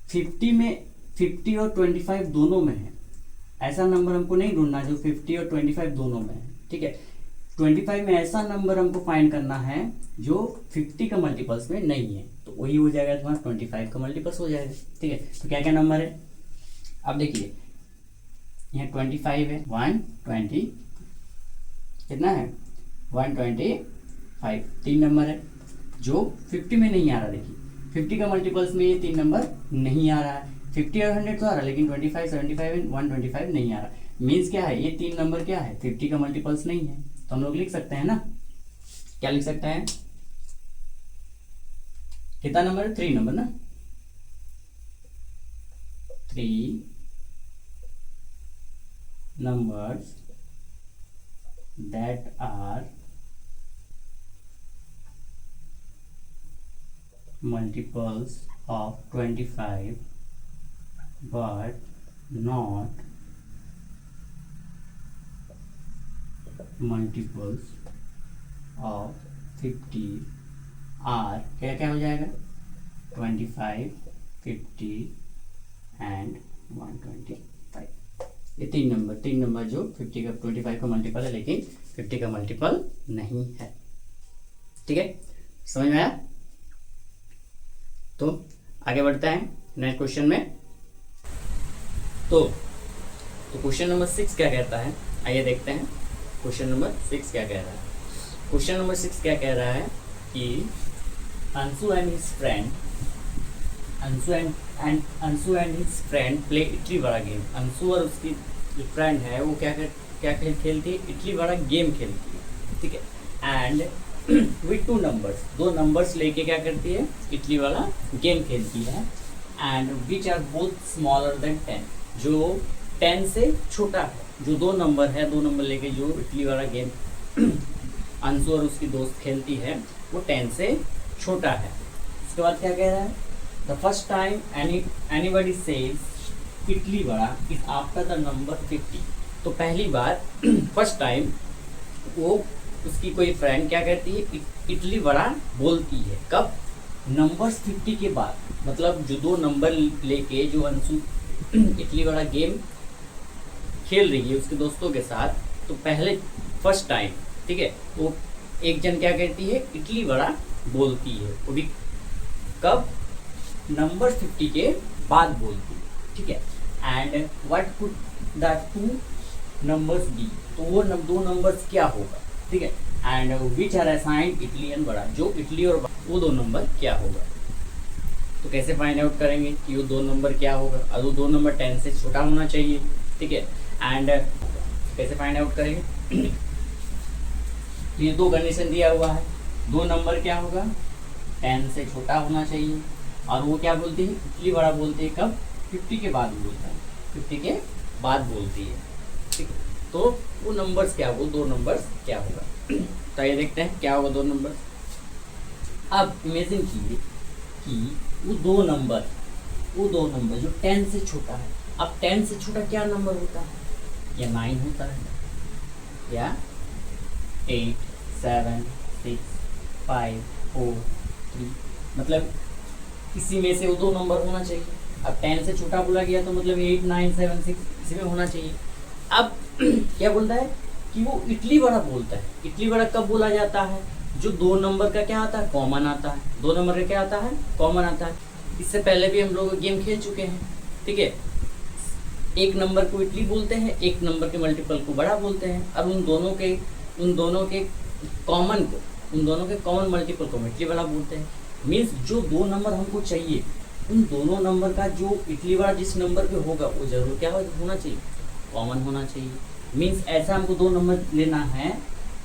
50 और 25 दोनों में है। ऐसा नंबर हमको नहीं ढूंढना जो 50 और 25 दोनों में है। ठीक है, 25 में ऐसा नंबर हमको फाइंड करना है जो 50 का मल्टीपल्स में नहीं है, तो वही हो जाएगा तुम्हारा 25 का मल्टीपल्स हो जाएगा। ठीक है, तो क्या क्या नंबर है, अब देखिए यहाँ 25 है, 120 कितना है 125, 3 नंबर है जो 50 में नहीं आ रहा। देखिए 50 का मल्टीपल्स में ये 3 नंबर नहीं आ रहा है, 50 और 100 तो आ रहा है लेकिन 25, 75 एंड 125 नहीं आ रहा। मीन्स क्या है, ये 3 नंबर क्या है 50 का मल्टीपल्स नहीं है। तो हम लोग लिख सकते हैं ना, क्या लिख सकते हैं, कितना नंबर है 3 नंबर ना, 3 numbers that are multiples of 25 but not multiples of 50 are क्या क्या हो जाएगा 25, 50 एंड 125। ये 3 नंबर जो 50 का 25 का मल्टीपल है लेकिन 50 का मल्टीपल नहीं है। ठीक है, समझ में आया। तो आगे बढ़ते हैं नेक्स्ट क्वेश्चन में। तो क्वेश्चन नंबर 6 क्या कहता है, आइए देखते हैं क्वेश्चन नंबर 6 क्या कह रहा है। क्वेश्चन नंबर 6 क्या कह रहा है कि Anshu and his friend Anshu and his friend play Italy बड़ा गेम। अंशु और उसकी जो फ्रेंड है वो क्या खेलती है, इटली बड़ा गेम खेलती है। ठीक है, एंड विथ 2 नंबर्स, 2 नंबर्स लेके क्या करती है, इटली वाला गेम खेलती है। And which are both smaller than 10, जो 10 से छोटा है। जो 2 नंबर है, 2 नंबर लेके जो इटली वाला गेम अंशु और उसकी दोस्त खेलती है वो 10 से छोटा है। उसके बाद क्या कह रहा है, the first time anybody says Italy बड़ा इज आफ्टर द नंबर 50। तो पहली बार फर्स्ट टाइम वो उसकी कोई फ्रेंड क्या कहती है, इटली बड़ा बोलती है। कब, नंबर्स 50 के बाद। मतलब जो 2 नंबर लेके जो अंशु इटली बड़ा गेम खेल रही है उसके दोस्तों के साथ, तो पहले फर्स्ट टाइम, ठीक है, वो एक जन क्या कहती है, इटली बड़ा बोलती है। वो भी कब, नंबर 50 के बाद बोलती है। ठीक है, and what could the 2 numbers be, तो वो 2 नंबर्स क्या होगा। ठीक है, and which are assigned Italy and बड़ा, जो इटली और वो 2 नंबर क्या होगा। तो कैसे फाइंड आउट करेंगे कि वो 2 नंबर क्या होगा, और वो 2 नंबर 10 से छोटा होना चाहिए। ठीक है, एंड कैसे फाइंड आउट करेंगे, ये 2 कंडीशन दिया हुआ है, 2 नंबर क्या होगा 10 से छोटा होना चाहिए, और वो क्या बोलती है, इटली बड़ा बोलती है कब, 50 के बाद बोलता है, 50 के बाद बोलती है। ठीक है, तो वो नंबर्स क्या, वो 2 नंबर्स क्या होगा। तो ये देखते हैं क्या होगा 2 नंबर। अब इमेजिन कीजिए कि वो 2 नंबर जो 10 से छोटा है। अब 10 से छोटा क्या नंबर होता है, या 9 होता है, या 8, 7, 6, 5, 4, 3, मतलब इसी में से वो 2 नंबर होना चाहिए। अब 10 से छोटा बोला गया तो मतलब 8, 9, 7, 6 इसी में होना चाहिए। अब क्या बोलता है कि वो इटली बड़ा बोलता है। इटली बड़ा कब बोला जाता है, जो 2 नंबर का क्या आता है, कॉमन आता है। 2 नंबर का क्या आता है, कॉमन आता है। इससे पहले भी हम लोग गेम खेल चुके हैं। ठीक है, एक नंबर को इटली बोलते हैं, एक नंबर के मल्टीपल को बड़ा बोलते हैं। अब उन दोनों के कॉमन मल्टीपल को इटली बड़ा बोलते हैं। मीन्स जो 2 नंबर हमको चाहिए, उन दोनों नंबर का जो इटली बड़ा जिस नंबर पे होगा वो जरूर क्या होना चाहिए, कॉमन होना चाहिए। मीन्स ऐसा हमको 2 नंबर लेना है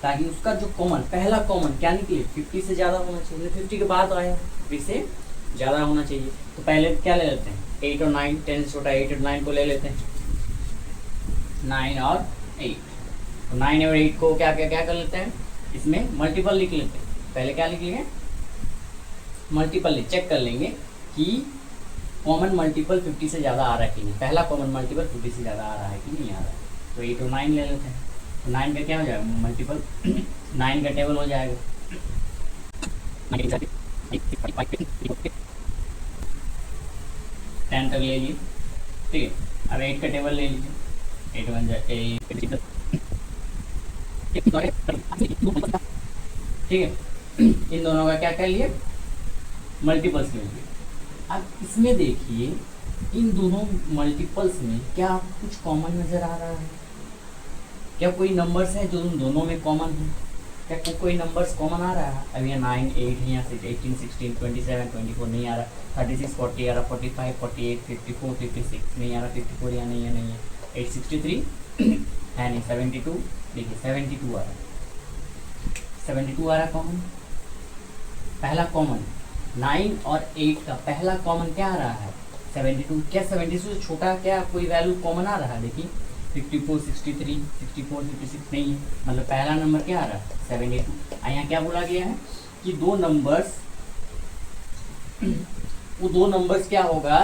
ताकि उसका जो कॉमन, पहला कॉमन क्या निकले, 50 से ज़्यादा होना चाहिए। 50 के बाद आया 50 से ज़्यादा होना चाहिए। तो पहले क्या ले लेते हैं, 8 और 9, 10 से छोटा 8 और 9 को ले लेते हैं, 9 और 8। तो 9 और 8 को क्या कर लेते हैं, इसमें मल्टीपल लिख लेते हैं। पहले क्या लिख लेंगे, मल्टीपल चेक कर लेंगे कि कॉमन मल्टीपल 50 से ज़्यादा आ रहा है कि नहीं। पहला कॉमन मल्टीपल 50 से ज़्यादा आ रहा है कि नहीं आ रहा है। तो 8 और 9 ले लेते हैं। तो 9 का क्या हो जाएगा, मल्टीपल 9 का टेबल हो जाएगा 10 तक ले लिए। ठीक है, अब 8 का टेबल ले लीजिए, 8 बन जाए 8। ठीक है, इन दोनों का क्या कर लिए, मल्टीपल्स ले लिए। अब इसमें देखिए इन दोनों मल्टीपल्स में क्या आपको कुछ कॉमन नज़र आ रहा है? क्या कोई नंबर्स है जो उन दोनों में कॉमन है? क्या कोई नंबर्स कॉमन आ रहा है? अब यहाँ 9 8 है, यहाँ 18 16 27 24 नहीं आ रहा, 36 40 आ रहा, 45 48 54 56 नहीं आ रहा, 54 यहाँ नहीं है 863 है नहीं, 72 देखिए 72 आ रहा है, 72 आ रहा कॉमन, पहला कॉमन 9 और 8 का पहला कॉमन क्या आ रहा है? 72। क्या 72 से छोटा क्या कोई वैल्यू कॉमन आ रहा है? देखिए 54 63 64 56 नहीं है, मतलब पहला नंबर क्या आ रहा है? 72। यहाँ क्या बोला गया है कि दो नंबर्स वो दो नंबर्स क्या होगा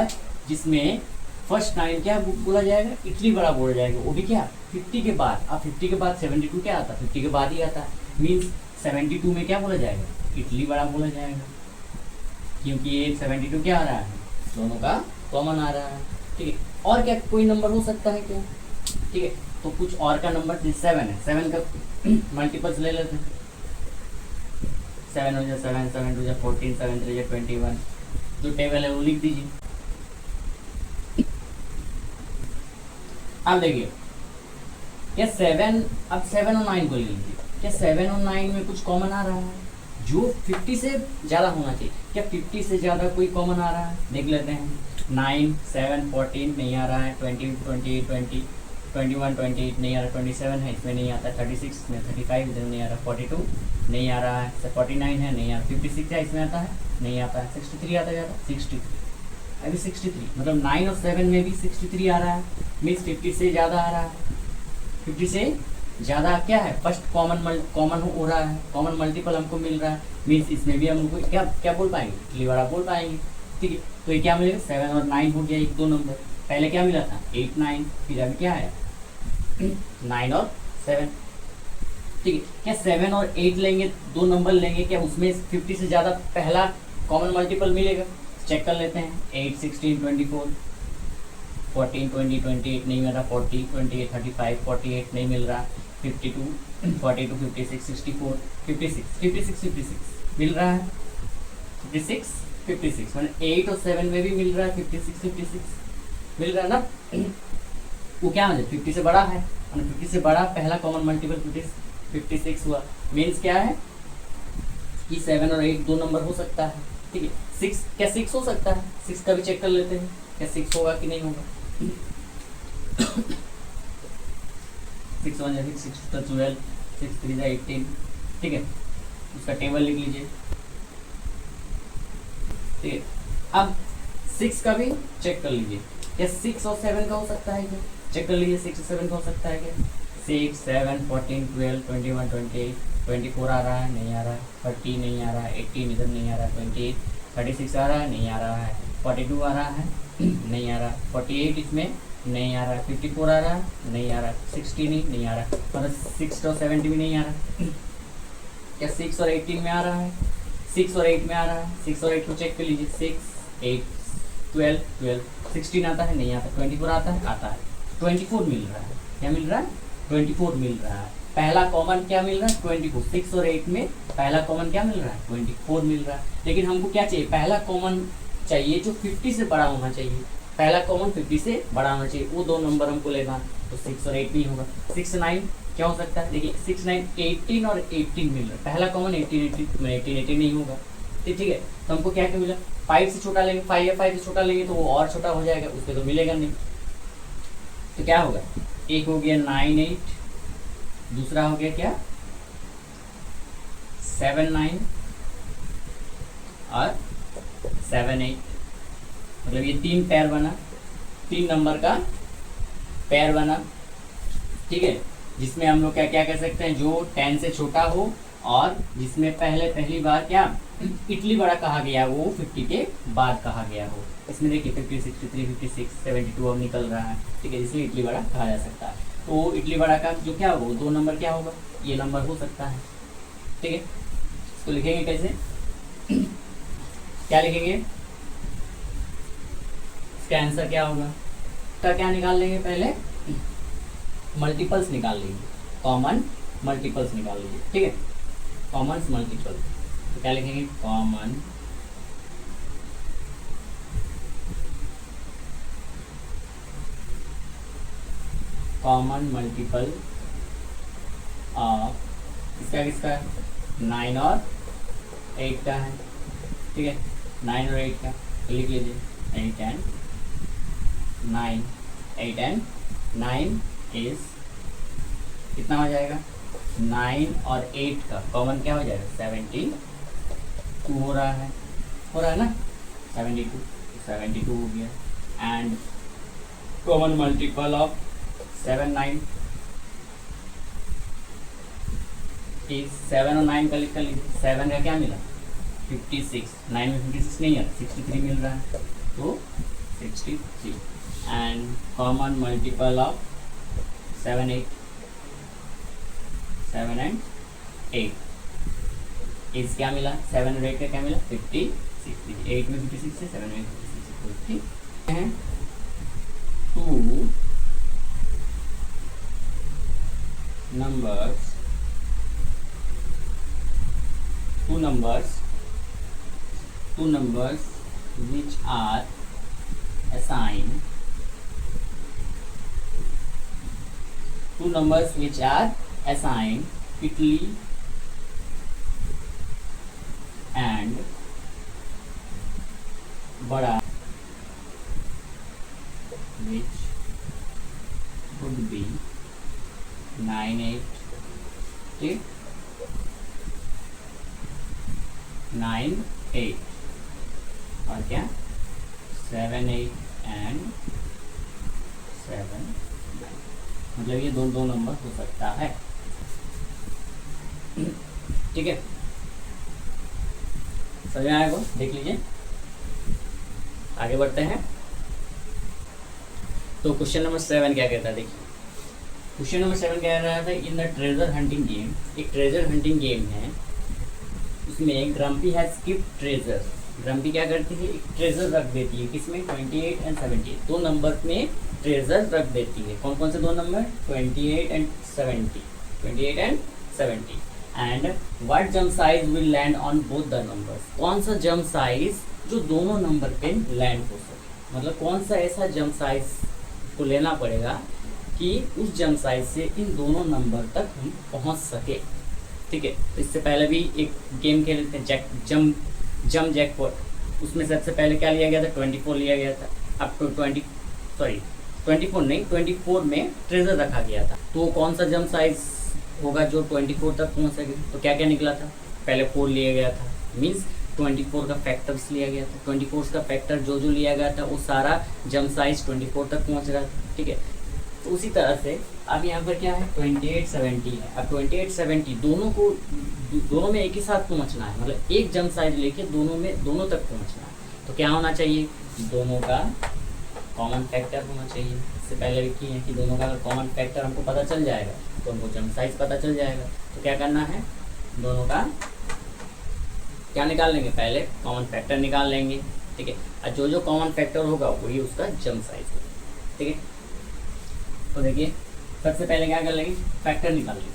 जिसमें फर्स्ट 9 क्या बोला जाएगा? इटली बड़ा बोला जाएगा, वो भी क्या 50 के बाद। अब 50 के बाद 72 क्या आता है? 50 के बाद ही आता है, मीन्स 72 में क्या बोला जाएगा? इटली बड़ा बोला जाएगा, क्योंकि ये 72 क्या आ रहा है? दोनों का कॉमन आ रहा है। ठीक है, और क्या कोई नंबर हो सकता है क्या? ठीक है, तो कुछ और का नंबर 7 है, 7 का मल्टीपल्स ले लेते हैं। 7 हो जाए 7 7 टू जाए 14 7 3 जाए 21, जो टेबल है वो लिख दीजिए। अब देखिए क्या 7, अब 7 और 9 को ले लीजिए, क्या 7 और 9 में कुछ कॉमन आ रहा है जो 50 से ज़्यादा होना चाहिए? क्या 50 से ज़्यादा कोई कॉमन आ रहा है? देख लेते हैं। 9 7 14 नहीं आ रहा है, 20 28 20 21 28 नहीं आ रहा, 27 है इसमें नहीं आता, 36 में 35 इधर नहीं आ रहा, 42 नहीं आ रहा है, 49 है नहीं आ रहा, 56 है इसमें आता है नहीं आता है, 63 आता है 63, अभी 63 मतलब 9 और 7 में भी 63 आ रहा है, मीन्स 50 से ज़्यादा आ रहा है। 50 से ज़्यादा क्या है? फर्स्ट कॉमन हो रहा है, कॉमन मल्टीपल हमको मिल रहा है, मीन्स इसमें भी हमको क्या क्या बोल पाएंगे? इटली बड़ा बोल पाएंगे। ठीक है, तो ये क्या मिलेगा? 7 और 9 हो गया, एक दो नंबर। पहले क्या मिला था? 8 9, फिर अभी क्या है? 9 और 7। ठीक है, क्या 7 और 8 लेंगे, दो नंबर लेंगे, क्या उसमें 50 से ज़्यादा पहला कॉमन मल्टीपल मिलेगा? चेक कर लेते हैं। 8 16 24 14 20 28 नहीं मिल रहा, 40 28 35 48 नहीं मिल रहा, 52 42 56 64 56 56 56 मिल रहा है, 56 56 मतलब 8 और 7 में भी मिल रहा है, 56 56 मिल रहा है ना। वो क्या है? 50 से बड़ा है, 50 से बड़ा पहला कॉमन मल्टीपल 56 हुआ, मीन्स क्या है कि 7 और 8 दो नंबर हो सकता है। ठीक है, 6 क्या 6 हो सकता है? 6 का भी चेक कर लेते हैं, क्या 6 होगा कि नहीं होगा। 6 1 6 6 12 6 3 18। ठीक है, उसका टेबल लिख लीजिए। ठीक है, अब 6 का भी चेक कर लीजिए, क्या 6 और 7 का हो सकता है क्या? चेक कर लीजिए 6 और 7 का हो सकता है क्या? 6 7 14 12 21 28 24 आ रहा है नहीं आ रहा है, 30 नहीं आ रहा है, 18 इधर नहीं आ रहा है, 28 36 आ रहा है नहीं आ रहा है, 42 आ रहा है नहीं आ रहा, 48 इसमें नहीं आ रहा है, 54 आ रहा है नहीं आ रहा, 60 नहीं आ रहा, मतलब 6 और 70 भी नहीं आ रहा। क्या 6 और 18 में आ रहा है? 6 और 8 में आ रहा है, 6 और 8 को चेक कर लीजिए। 6 8 12 12 16 आता है नहीं आता, 24 आता है 24 मिल रहा है। क्या मिल रहा है? 24 मिल रहा है। पहला कॉमन क्या मिल रहा है? 24। 6 और 8 में पहला कॉमन क्या मिल रहा है? 24 मिल रहा है। लेकिन हमको क्या चाहिए? पहला कॉमन चाहिए जो 50 से बड़ा होना चाहिए। पहला कॉमन 50 से बड़ा होना चाहिए, वो दो नंबर हमको लेना। तो 6 और 8 नहीं होगा। 6 9 क्या हो सकता है? देखिए 6 9 18 और 18 मिल रहा है। पहला कॉमन 18 नहीं होगा। ठीक है, तो हमको क्या क्या मिला? 5 से छोटा लेंगे, 5 या 5 से छोटा लेंगे तो वो और छोटा हो जाएगा, उसके तो मिलेगा नहीं। तो क्या होगा? एक हो गया 9 8, दूसरा हो गया क्या 7 9 और 7 8। मतलब ये 3 पेयर बना, 3 नंबर का पेयर बना। ठीक है, जिसमें हम लोग क्या क्या कर सकते हैं? जो 10 से छोटा हो और जिसमें पहली बार क्या इटली बड़ा कहा गया वो 50 के बाद कहा गया हो। इसमें देखिए 50 63 56 72 अब निकल रहा है। ठीक है, इसलिए इटली बड़ा कहा जा सकता है। तो इटली बड़ा का जो क्या होगा, दो नंबर क्या होगा? ये नंबर हो सकता है। ठीक है, इसको लिखेंगे कैसे? क्या लिखेंगे? इसका आंसर क्या होगा? इसका क्या निकाल लेंगे? पहले मल्टीपल्स निकाल लीजिए, कॉमन मल्टीपल्स निकाल लीजिए। ठीक है, कॉमन मल्टीपल। तो क्या लिखेंगे? कॉमन कॉमन मल्टीपल ऑफ किसका किसका 9 और 8 का है, ठीक है, 9 और 8 का, तो लिख लीजिए 8 एंड 9, 8 एंड 9 इज कितना हो जाएगा, 9 और 8 का कॉमन क्या हो जाएगा, 72 हो रहा है ना, 72 हो गया। And common multiple of 7 9 is 7 और 9 का लिख कर लीजिए, 7 का क्या मिला 56, 9 में 56 नहीं है, 63 मिल रहा है, तो 63। And common multiple of 7 and 8 is क्या मिला, 7 और 8 का क्या मिला 56, 8 में 56 है, 7 में 56 है। two numbers which are assigned fitly and बड़ा, which would be 9 8, ठीक, 9 8 और क्या 7 8 एंड 7 9, मतलब ये दो नंबर हो सकता है, ठीक है, समझ में आएगा, देख लीजिए। आगे बढ़ते हैं। तो क्वेश्चन नंबर 7 क्या कहता है, देखिए क्वेश्चन नंबर 7 कह रहा था in the treasure hunting game, एक ट्रेजर हंटिंग गेम है, उसमें grumpy has skipped treasure. Grumpy क्या करती है, एक ट्रेजर रख देती है, किसमें 28 एंड 70, दो नंबर में ट्रेजर रख देती है। कौन कौन से दो number, 28 and 70 and what jump size will land on both the numbers. कौन सा जंप साइज जो दोनों नंबर पे लैंड हो सके, मतलब कौन सा ऐसा जंप साइज को लेना पड़ेगा कि उस जंप साइज से इन दोनों नंबर तक हम पहुंच सके, ठीक है। तो इससे पहले भी एक गेम खेले थे जंप जैकपॉट, उसमें सबसे पहले क्या लिया गया था, 24 लिया गया था, अब तो 24 में ट्रेजर रखा गया था। तो कौन सा जंप साइज होगा जो 24 तक पहुंच सके, तो क्या क्या निकला था, पहले 4 लिया गया था, मीन्स 24 का फैक्टर्स लिया गया था, 24 का फैक्टर जो लिया गया था वो सारा जंप साइज 24 तक पहुंच रहा था, ठीक है। तो उसी तरह से अब यहाँ पर क्या है 28 70 है, अब 28 70 दोनों में एक ही साथ पहुँचना है, मतलब एक जंप साइज लेके दोनों तक पहुँचना है। तो क्या होना चाहिए, दोनों का कॉमन फैक्टर होना चाहिए। इससे पहले भी किए हैं कि दोनों का कॉमन फैक्टर हमको पता चल जाएगा तो हमको जंप साइज पता चल जाएगा। तो क्या करना है, दोनों का क्या निकाल लेंगे, पहले कॉमन फैक्टर निकाल लेंगे, ठीक है, और जो कॉमन फैक्टर होगा वही उसका जंप साइज होगा, ठीक है। तो देखिए सबसे पहले क्या कर लेंगे, फैक्टर निकाल लेंगे,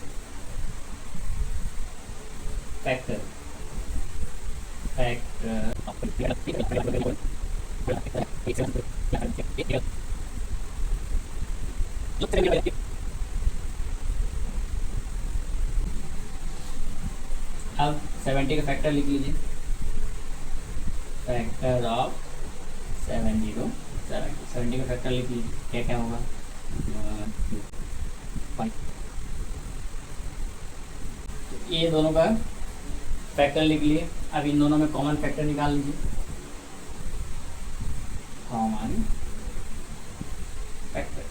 फैक्टर अब 70 का फैक्टर लिख लीजिए, फैक्टर ऑफ 70 का फैक्टर लिख लीजिए, क्या क्या होगा 5। तो ये दोनों का फैक्टर लिख लिए। अब इन दोनों में कॉमन फैक्टर निकाल लीजिए, कॉमन फैक्टर,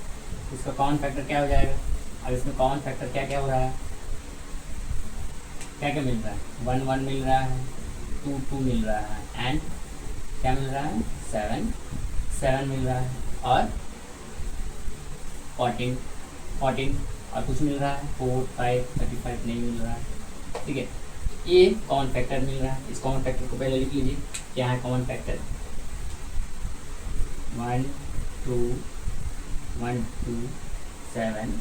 इसका कॉमन फैक्टर क्या हो जाएगा, अब इसमें कॉमन फैक्टर क्या क्या हो रहा है, क्या क्या मिल रहा है, 1 1 मिल रहा है, 2 2 मिल रहा है, एंड क्या मिल रहा है 7 7 मिल रहा है, और 14 और कुछ मिल रहा है 4 5 35 नहीं मिल रहा है, ठीक है। ये कॉमन फैक्टर मिल रहा है। इस कॉमन फैक्टर को पहले लिख लीजिए, क्या है कॉमन फैक्टर, 1 2 7 एंड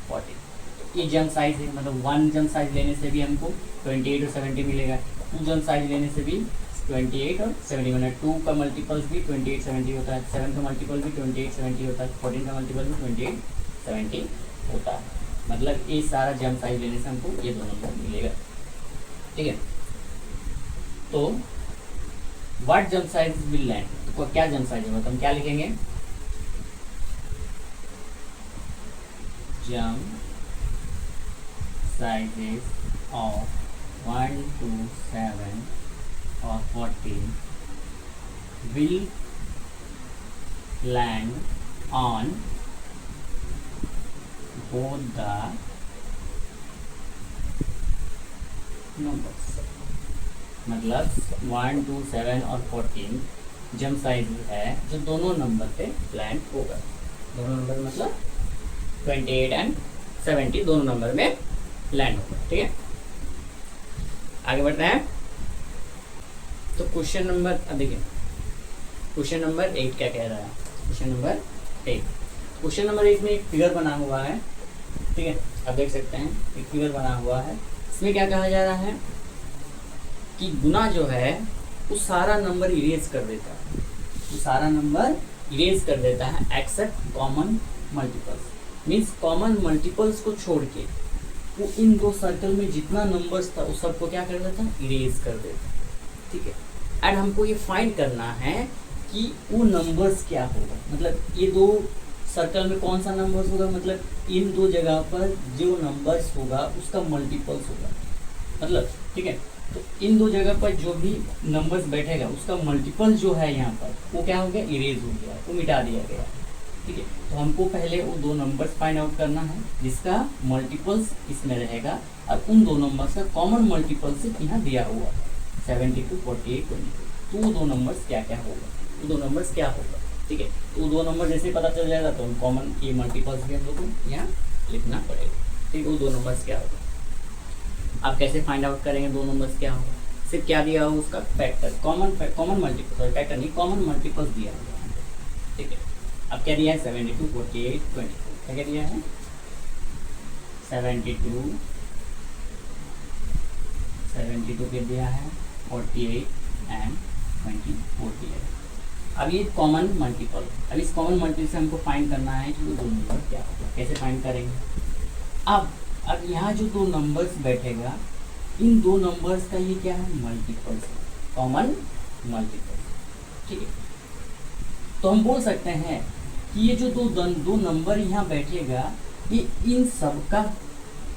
14। ये जंप साइज है, मतलब 1 जंप साइज लेने से भी हमको 28 और 70 मिलेगा, 2 जंप साइज लेने से भी 28 और 70 मतलब 2 का मल्टीपल्स भी 28 70 होता है, 7 का मल्टीपल भी 28 70 होता है, 14 का मल्टीपल भी 28 70 होता है। मतलब ये सारा जम साइज लेने से हमको ये 2 नंबर मिलेगा। ठीक है, तो व्हाट जम साइज विल लैंड, तो क्या जम साइज होगा, तो हम क्या लिखेंगे, जम sizes of 1 to 7 or 14 will land on both the numbers। मतलब 1 to 7 और 14 जम साइज है जो दोनों नंबर पे लैंड होगा। दोनों नंबर मतलब 28 एंड 70 दोनों नंबर में लैंड होगा। ठीक है, आगे बढ़ते हैं। तो क्वेश्चन नंबर, देखिए क्वेश्चन नंबर 8 क्या कह रहा है। क्वेश्चन नंबर 8, क्वेश्चन नंबर 8 में एक फिगर बना हुआ है। ठीक है, आप देख सकते हैं एक फिगर बना हुआ है। इसमें क्या कहा जा रहा है कि गुना जो है वो सारा नंबर इरेज कर देता है, वो सारा नंबर इरेज कर देता है except common multiples. Means common multiples को छोड़ के वो इन 2 सर्कल में जितना नंबर्स था उस सबको क्या कर देता है, इरेज कर देता है। ठीक है, एंड हमको ये फाइंड करना है कि वो नंबर्स क्या होगा, मतलब ये 2 सर्कल में कौन सा नंबर्स होगा, मतलब इन 2 जगह पर जो नंबर्स होगा उसका मल्टीपल्स होगा। मतलब ठीक है, तो इन 2 जगह पर जो भी नंबर्स बैठेगा उसका मल्टीपल जो है यहाँ पर वो क्या हो गया, इरेज हो गया, वो मिटा दिया गया। ठीक है, तो हमको पहले वो 2 नंबर्स फाइंड आउट करना है जिसका मल्टीपल्स इसमें रहेगा और उन 2 नंबर्स का कॉमन मल्टीपल्स यहाँ दिया हुआ है 72, 48, 22। तो वो 2 नंबर्स क्या क्या होगा, वो 2 नंबर्स क्या होगा। ठीक है, तो वो 2 नंबर जैसे पता चल जाएगा तो हम कॉमन ये मल्टीपल्स भी हम लोग को यहाँ लिखना पड़ेगा। ठीक है, वो 2 नंबर्स क्या होगा, आप कैसे फाइंड आउट करेंगे 2 नंबर्स क्या होगा, सिर्फ क्या दिया हुआ उसका फैक्टर, कॉमन मल्टीपल, फैक्टर नहीं कॉमन मल्टीपल्स दिया हुआ है। ठीक है, अब क्या दिया है 72, 48, 24, क्या दिया है 72 के दिया है 48 एंड 24 दिया है। अब ये कॉमन मल्टीपल, अब इस कॉमन मल्टीपल से हमको फाइंड करना है कि वो 2 नंबर क्या होगा, कैसे फाइंड करेंगे। अब यहाँ जो 2 नंबर्स बैठेगा इन 2 नंबर्स का ये क्या है, मल्टीपल्स, कॉमन मल्टीपल। ठीक है, तो हम बोल सकते हैं कि ये जो 2 नंबर यहाँ बैठेगा ये इन सब का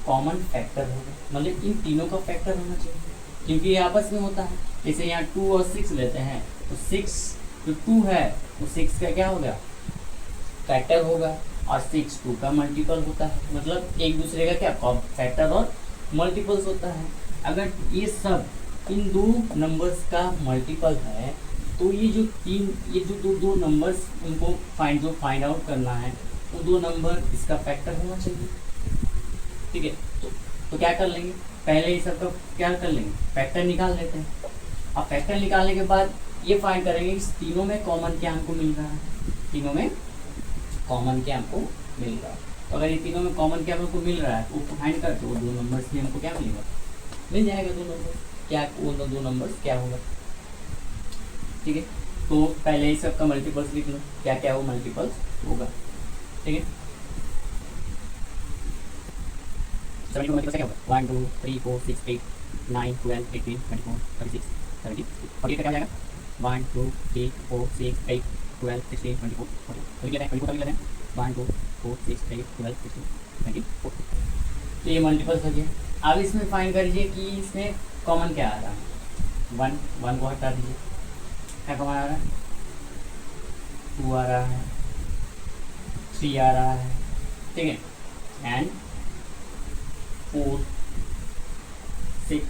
कॉमन फैक्टर होगा, मतलब इन तीनों का फैक्टर होना चाहिए क्योंकि ये आपस में होता है। जैसे यहाँ 2 और 6 लेते हैं तो 6 जो 2 है वो 6 का क्या होगा, फैक्टर होगा, और 6 2 का मल्टीपल होता है, मतलब एक दूसरे का क्या फैक्टर और मल्टीपल्स होता है। अगर ये सब इन 2 नंबर्स का मल्टीपल है तो ये जो 2 नंबर्स उनको फाइंड आउट करना है वो 2 नंबर इसका फैक्टर होना चाहिए। ठीक है, तो क्या कर लेंगे, पहले ही सबका क्या कर लेंगे, फैक्टर निकाल लेते हैं। अब फैक्टर निकालने के बाद ये फाइंड करेंगे इस तीनों में कॉमन क्या हमको मिल रहा है, तीनों में कॉमन क्या हमको मिल रहा है। तो अगर ये तीनों में कॉमन क्या हमको मिल रहा है तो फाइंड करके वो 2 नंबर्स में हमको क्या मिलेगा, मिल जाएगा 2 नंबर, क्या वो 2 नंबर्स क्या होगा। ठीक है, तो पहले ही सबका मल्टीपल्स लिख लो, क्या क्या वो मल्टीपल्स होगा। ठीक है, 72 मल्टीपल्स क्या होगा, 1 2 3 4 6 8 9 12 18 24 36 70, और ये क्या हो जाएगा 1 2 3 4 6 8 12 16 24 42। तो लिख लेते हैं 24 का लिख लेते हैं 1 2 4 6 8 12 16 24। तो ये मल्टीपल्स हो गया। अब इसमें फाइंड करिए कि इसमें कॉमन क्या आ रहा है, 1 को हटा दीजिए, क्या कॉमन आ रहा है, 2 आ रहा है, 3 आ रहा है। ठीक है, एंड 4 6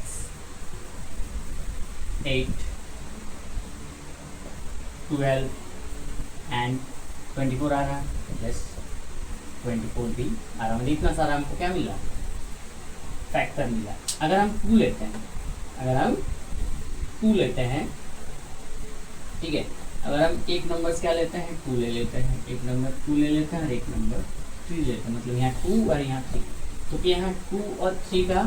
8 12 एंड 24 आ रहा है, यस 24 भी आ रहा है। मतलब इतना सारा हमको क्या मिला, फैक्टर मिला। अगर हम 2 लेते हैं, ठीक है, अगर हम एक नंबर क्या लेते हैं 2 ले लेते हैं, एक नंबर 2 ले लेते हैं और एक नंबर 3 लेते हैं, मतलब यहाँ 2 और यहाँ 3, तो कि यहाँ 2 और 3 का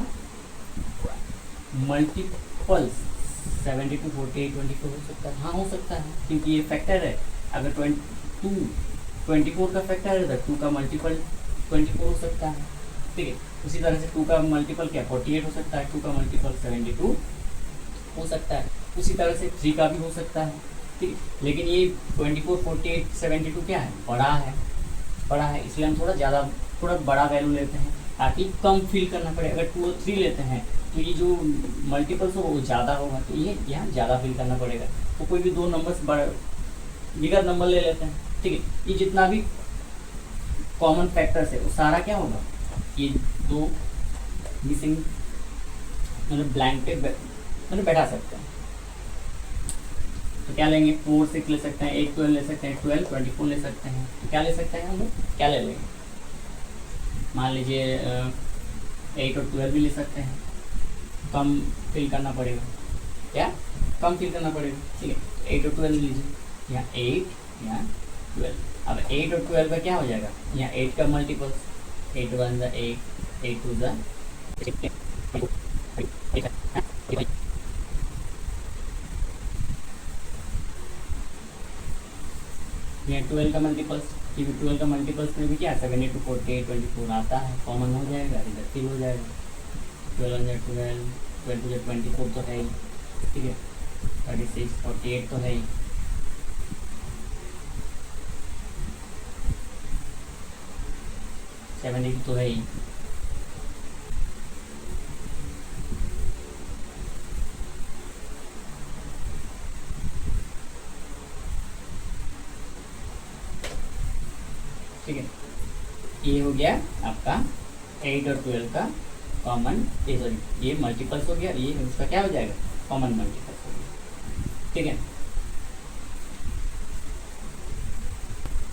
मल्टीपल्स 72 48 24 हो सकता है। हाँ हो सकता है क्योंकि ये फैक्टर है। अगर 24 का फैक्टर है तो 2 का मल्टीपल 24 हो सकता है, ठीक है। उसी तरह से 2 का मल्टीपल क्या 48 हो सकता है, 2 का मल्टीपल 72 हो सकता है, उसी तरह से 3 का भी हो सकता है, ठीक है। लेकिन ये 24, 48, 72 क्या है, बड़ा है, बड़ा है, इसलिए हम थोड़ा बड़ा वैल्यू लेते हैं ताकि कम फील करना पड़े। अगर 2 और 3 लेते हैं तो ये जो मल्टीपल्स होगा वो ज़्यादा होगा, तो ये यहाँ ज़्यादा फील करना पड़ेगा। तो कोई भी 2 नंबर्स बिगर नंबर ले लेते हैं, ठीक है। ये जितना भी कॉमन फैक्टर्स है वो सारा क्या होगा, ये 2 मिसिंग मतलब ब्लैंक पे मतलब बैठा सकते हैं। तो क्या लेंगे, 4 6 ले सकते हैं, 8 12 ले सकते हैं, 12 24 ले सकते हैं। तो क्या ले सकते हैं हम लोग, क्या ले लेंगे, मान लीजिए 8 और 12 भी ले सकते हैं, कम फिल करना पड़ेगा, क्या कम फिल करना पड़ेगा, ठीक है। 8 और 12 लीजिए, यहाँ 8 यहाँ 12। अब 8 और 12 का क्या हो जाएगा, यहाँ 8 का मल्टीपल, 8 1 ज़ा 8, 8 2 ज़ा 8, यहाँ 12 का मल्टीपल्स, क्योंकि 12 का मल्टीपल्स में भी क्या 72 48 24 आता है, कॉमन हो जाएगा, इधर फिल हो जाएगा। 12 1 12, 12 2 24 तो है ही, ठीक है। 36 48 तो है ही, सेवन एट तो है ही, ठीक है। ये हो गया आपका 8 और 12 का कॉमन, सॉरी ये मल्टीपल्स हो गया, ये उसका क्या हो जाएगा, कॉमन मल्टीपल्स हो गया, ठीक है।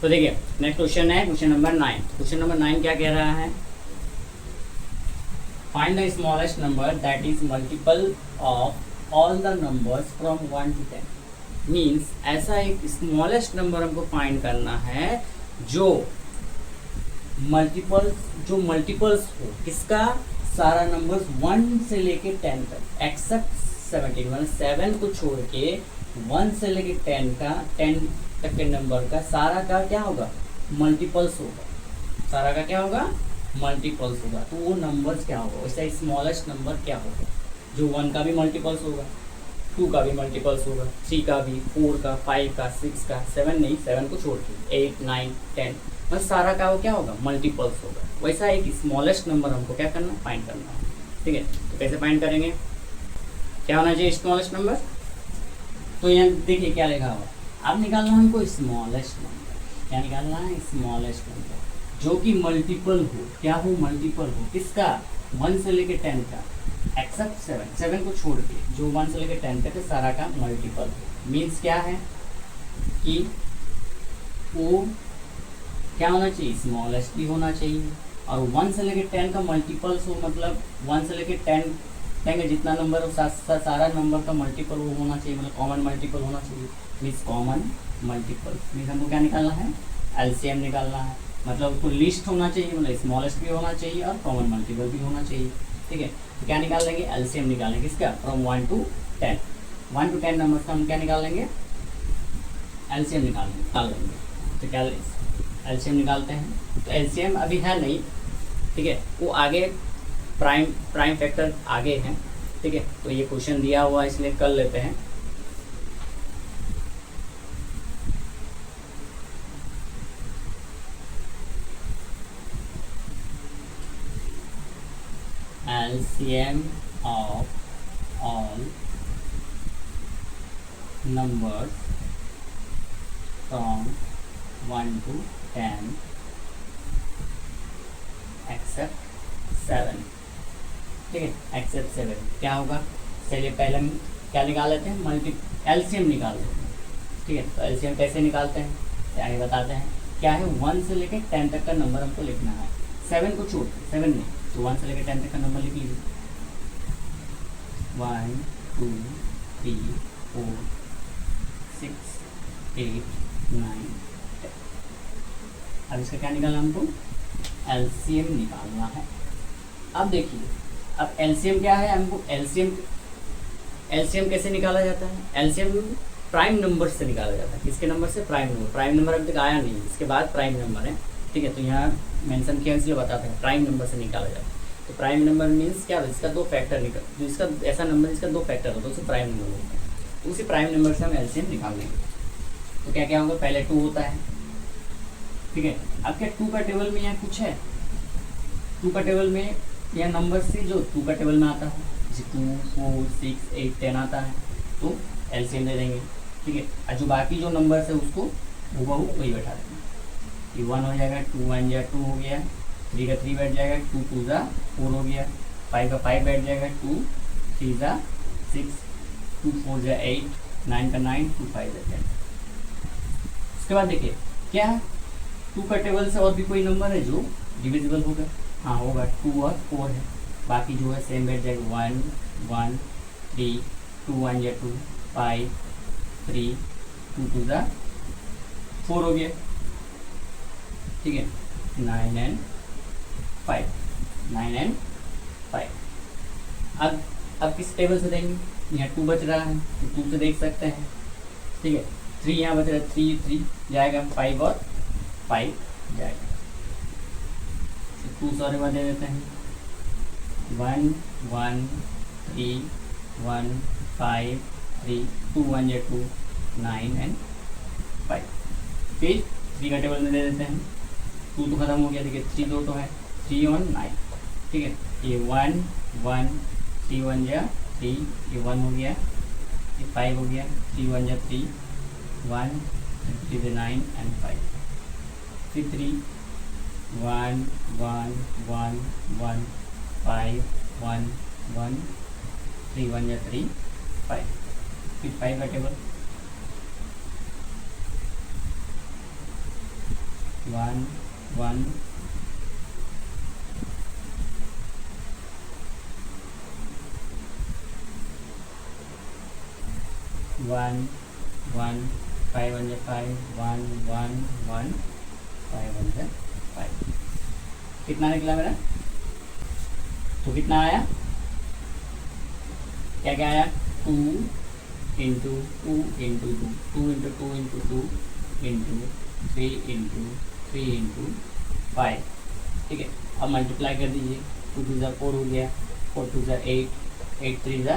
तो देखिए नेक्स्ट क्वेश्चन है क्वेश्चन नंबर 9। क्वेश्चन नंबर 9 क्या कह रहा है, find the smallest number that is multiple of all the numbers from 1 to 10। Means ऐसा एक स्मॉलेस्ट नंबर हमको फाइंड करना है जो मल्टीपल्स हो, किसका, सारा नंबर्स 1 से लेके 10 तक एक्सेप्ट 17, मतलब 7 को छोड़ के 1 से लेके 10 तक के नंबर का सारा का क्या होगा, मल्टीपल्स होगा, सारा का क्या होगा, मल्टीपल्स होगा। तो वो नंबर्स क्या होगा, वैसा स्मॉलेस्ट नंबर क्या होगा, जो 1 का भी मल्टीपल्स होगा, 2 का भी मल्टीपल्स होगा, 3 का भी, 4 का, 5 का, 6 का, 7 नहीं, 7 को छोड़ के 8 9 10, बस सारा का वो क्या होगा, मल्टीपल्स होगा। वैसा एक स्मॉलेस्ट नंबर हमको क्या करना, फाइंड करना है, ठीक है। तो कैसे फाइंड करेंगे, क्या होना चाहिए स्मॉलेस्ट नंबर, तो यहाँ देखिए क्या लिखा हुआ, अब निकालना हमको स्मॉलेस्ट नंबर, क्या निकालना है, स्मॉलेस्ट नंबर जो कि मल्टीपल हो, क्या हो, मल्टीपल हो, किसका, 1 से लेके 10 का एक्सेप्ट 7 को छोड़ के जो 1 से लेके 10 तक है सारा का मल्टीपल। मीन्स क्या है कि वो क्या होना चाहिए, स्मॉलेस्ट भी होना चाहिए, और 1 से लेके 10 का मल्टीपल्स हो, मतलब 1 से लेके 10 का जितना नंबर हो सारा नंबर का मल्टीपल वो होना चाहिए, मतलब कॉमन मल्टीपल होना चाहिए। मीन्स कॉमन मल्टीपल मीन्स हमको क्या निकालना है, एलसीएम निकालना है, मतलब उसको लिस्ट होना चाहिए, मतलब स्मॉलेस्ट भी होना चाहिए और कॉमन मल्टीपल भी होना चाहिए, ठीक है। तो क्या निकाल लेंगे, एलसीएम निकालेंगे किसका, फ्रॉम 1 to 10, 1 to 10 नंबर का हम क्या निकाल लेंगे, एलसीएम निकाल लेंगे। तो क्या एलसीएम निकालते हैं, तो एलसीएम अभी है नहीं, ठीक है, वो आगे प्राइम फैक्टर आगे हैं, ठीक है। तो ये क्वेश्चन दिया हुआ है इसलिए कर लेते हैं। LCM of all numbers from 1 to 10 except 7, ठीक है, एक्सेप्ट 7 क्या होगा, चलिए पहले हम क्या निकाल लेते हैं, एलसीएम निकाल लेते हैं, ठीक है। तो एलसीएम कैसे निकालते हैं, तो आगे बताते हैं। क्या है, 1 से लेकर 10 तक का नंबर हमको लिखना है, 7 को छोड़ के, 7 नहीं, तो 1 से लेकर 10 तक का नंबर लिख लीजिए, 1 2 3 4 6 8 9 10। अब इसका क्या निकालना हमको, एलसीएम निकालना है। अब देखिए, अब एलसीएम क्या है, हमको एलसीएम कैसे निकाला जाता है, एलसीएम प्राइम नंबर से निकाला जाता है, किसके नंबर से, प्राइम नंबर अभी तक आया नहीं, इसके बाद प्राइम नंबर है, ठीक ठीक है, तो यहाँ मेंशन किया इसलिए बताते हैं प्राइम नंबर से निकाला जाता है। तो प्राइम नंबर मीन्स क्या होता है, इसका दो फैक्टर निकल, जो इसका ऐसा नंबर जिसका दो फैक्टर होता है उसे प्राइम नंबर बोलते हैं। तो उसी प्राइम नंबर से हम एलसीएम निकाल लेंगे। तो क्या क्या होगा, पहले 2 होता है, ठीक है। अब क्या 2 का टेबल में यहाँ कुछ है, 2 का टेबल में यह नंबर से जो 2 का टेबल में आता है, जैसे 2, 4, 6, 8, 10 आता है, तो एलसीएम दे देंगे, ठीक है। और जो बाकी जो नंबर है उसको हूबहू वही बैठा देंगे। ये 1 हो जाएगा, 2 1 जा 2 हो गया, 3 का 3 बैठ जाएगा, 2 2 जा 4 हो गया, 5 का 5 बैठ जाएगा, 2 3 जा 6, 2 4 जा 8, 9 का 9, 2 5 जा 10। उसके बाद देखिए क्या 2 का टेबल से और भी कोई नंबर है जो डिविजिबल होगा, हाँ होगा, 2 और 4 है। बाकी जो है सेम बैठ जाएगा, 1 1 3, 2 1 जा 2, 5 3, 2 2 जा 4 हो गया, ठीक है। 9 and 5, 9 and 5। अब किस टेबल से देंगे, यहाँ 2 बच रहा है तो 2 से देख सकते हैं, ठीक है। 3 यहाँ बच रहा है, 3 3 जाएगा, 5 और 5 जाएगा, 2 सॉरी में दे देते हैं, 1 1 3 1 5 3, 2 1 जा 2, 9 and 5। फिर 3 का टेबल में दे देते हैं, 2 तो खत्म हो गया, देखिए 3 2 तो है, 3 और 9, ठीक है। ये 1 1 3 1 जा 3, ये 1 हो गया, ये 5 हो गया, 3 1 जा 3, 1 3 से 9 and 5। फिर 3 1 1 1 1 5 1 1 3 1 जा 3 5। फिर 5 का टेबल 1 1 1 1 5 1 जा 5, 1 1 1 5 1 जा 5। कितना निकला मेरा, तो कितना आया, क्या क्या आया, 2 into 2 into 2, 2 into 2 into 2 into 3 into 3 into 5, ठीक है। अब मल्टीप्लाई कर दीजिए, 2 2 जा 4 हो गया, 4 2 जा 8, 8 3 जा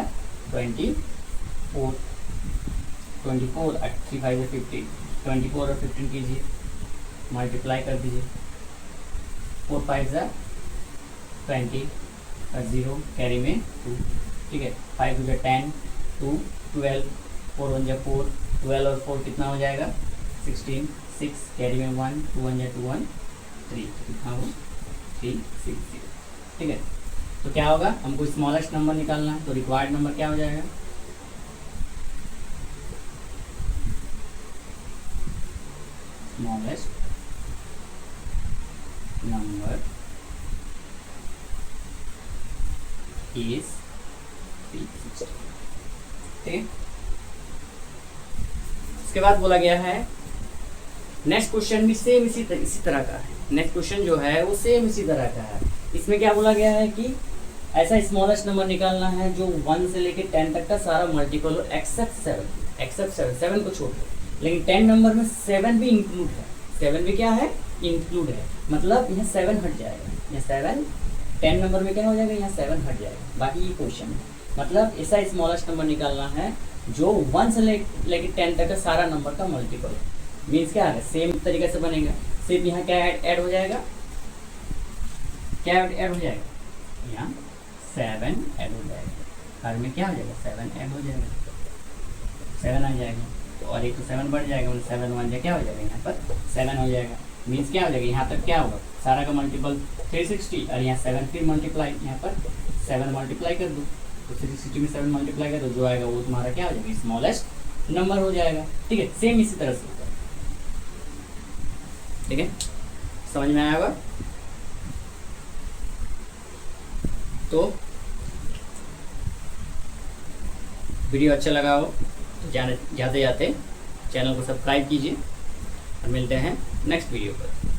24, 24 और 3 5 जा 15, 24 और 15 कीजिए, मल्टीप्लाई कर दीजिए, 4 5 जा 20 और 0 कैरी में 2, ठीक है। 5 2 जा 10, 2 12, 4 1 जा 4, 12 और 4 कितना हो जाएगा 16, 6 कैरी में 1, 2 1 जा 2 1 3, कितना हो 3 6 0, ठीक है। तो क्या होगा, हमको स्मॉलेस्ट नंबर निकालना है, तो रिक्वायर्ड नंबर क्या हो जाएगा, स्मॉलेस्ट नंबर इज 360, ठीक है। उसके बाद बोला गया है नेक्स्ट क्वेश्चन भी सेम इसी तरह का है। नेक्स्ट क्वेश्चन जो है वो सेम इसी तरह का है। इसमें क्या बोला गया है कि ऐसा स्मॉलेस्ट नंबर निकालना है जो 1 से लेके 10 तक का सारा मल्टीपल हो एक्सेप्ट 7, 7 को छोड़ दो, लेकिन 10 नंबर में 7 भी इंक्लूड है, 7 भी क्या है, इंक्लूड है, मतलब यहाँ 7 हट जाएगा, यहाँ 7 10 नंबर में क्या हो जाएगा, यहाँ 7 हट जाएगा, बाकी ये क्वेश्चन है। मतलब ऐसा स्मॉलेस्ट नंबर निकालना है जो 1 से लेके 10 तक का सारा नंबर का मल्टीपल, मीन्स क्या है, सेम तरीके से बनेगा, सिर्फ यहाँ क्या ऐड हो जाएगा, क्या ऐड हो जाएगा, यहाँ 7 ऐड हो जाएगा, हर में क्या हो जाएगा 7 ऐड हो जाएगा, 7 आ जाएगा, तो और एक तो 7 बढ़ जाएगा, मतलब 7 1 क्या हो जाएगा, यहाँ पर 7 हो जाएगा, मीन्स क्या हो जाएगा, यहाँ तक क्या होगा सारा का मल्टीपल 360 और यहाँ 7 फिर मल्टीप्लाई, यहाँ पर 7 मल्टीप्लाई कर दो, तो 360 में 7 मल्टीप्लाई कर दो, जो आएगा वो तुम्हारा क्या हो जाएगा, स्मॉलेस्ट नंबर हो जाएगा, ठीक है। सेम इसी तरह से होगा, ठीक है, समझ में आया होगा। तो वीडियो अच्छा लगा हो तो जाते जाते चैनल को सब्सक्राइब कीजिए और मिलते हैं नेक्स्ट वीडियो पर।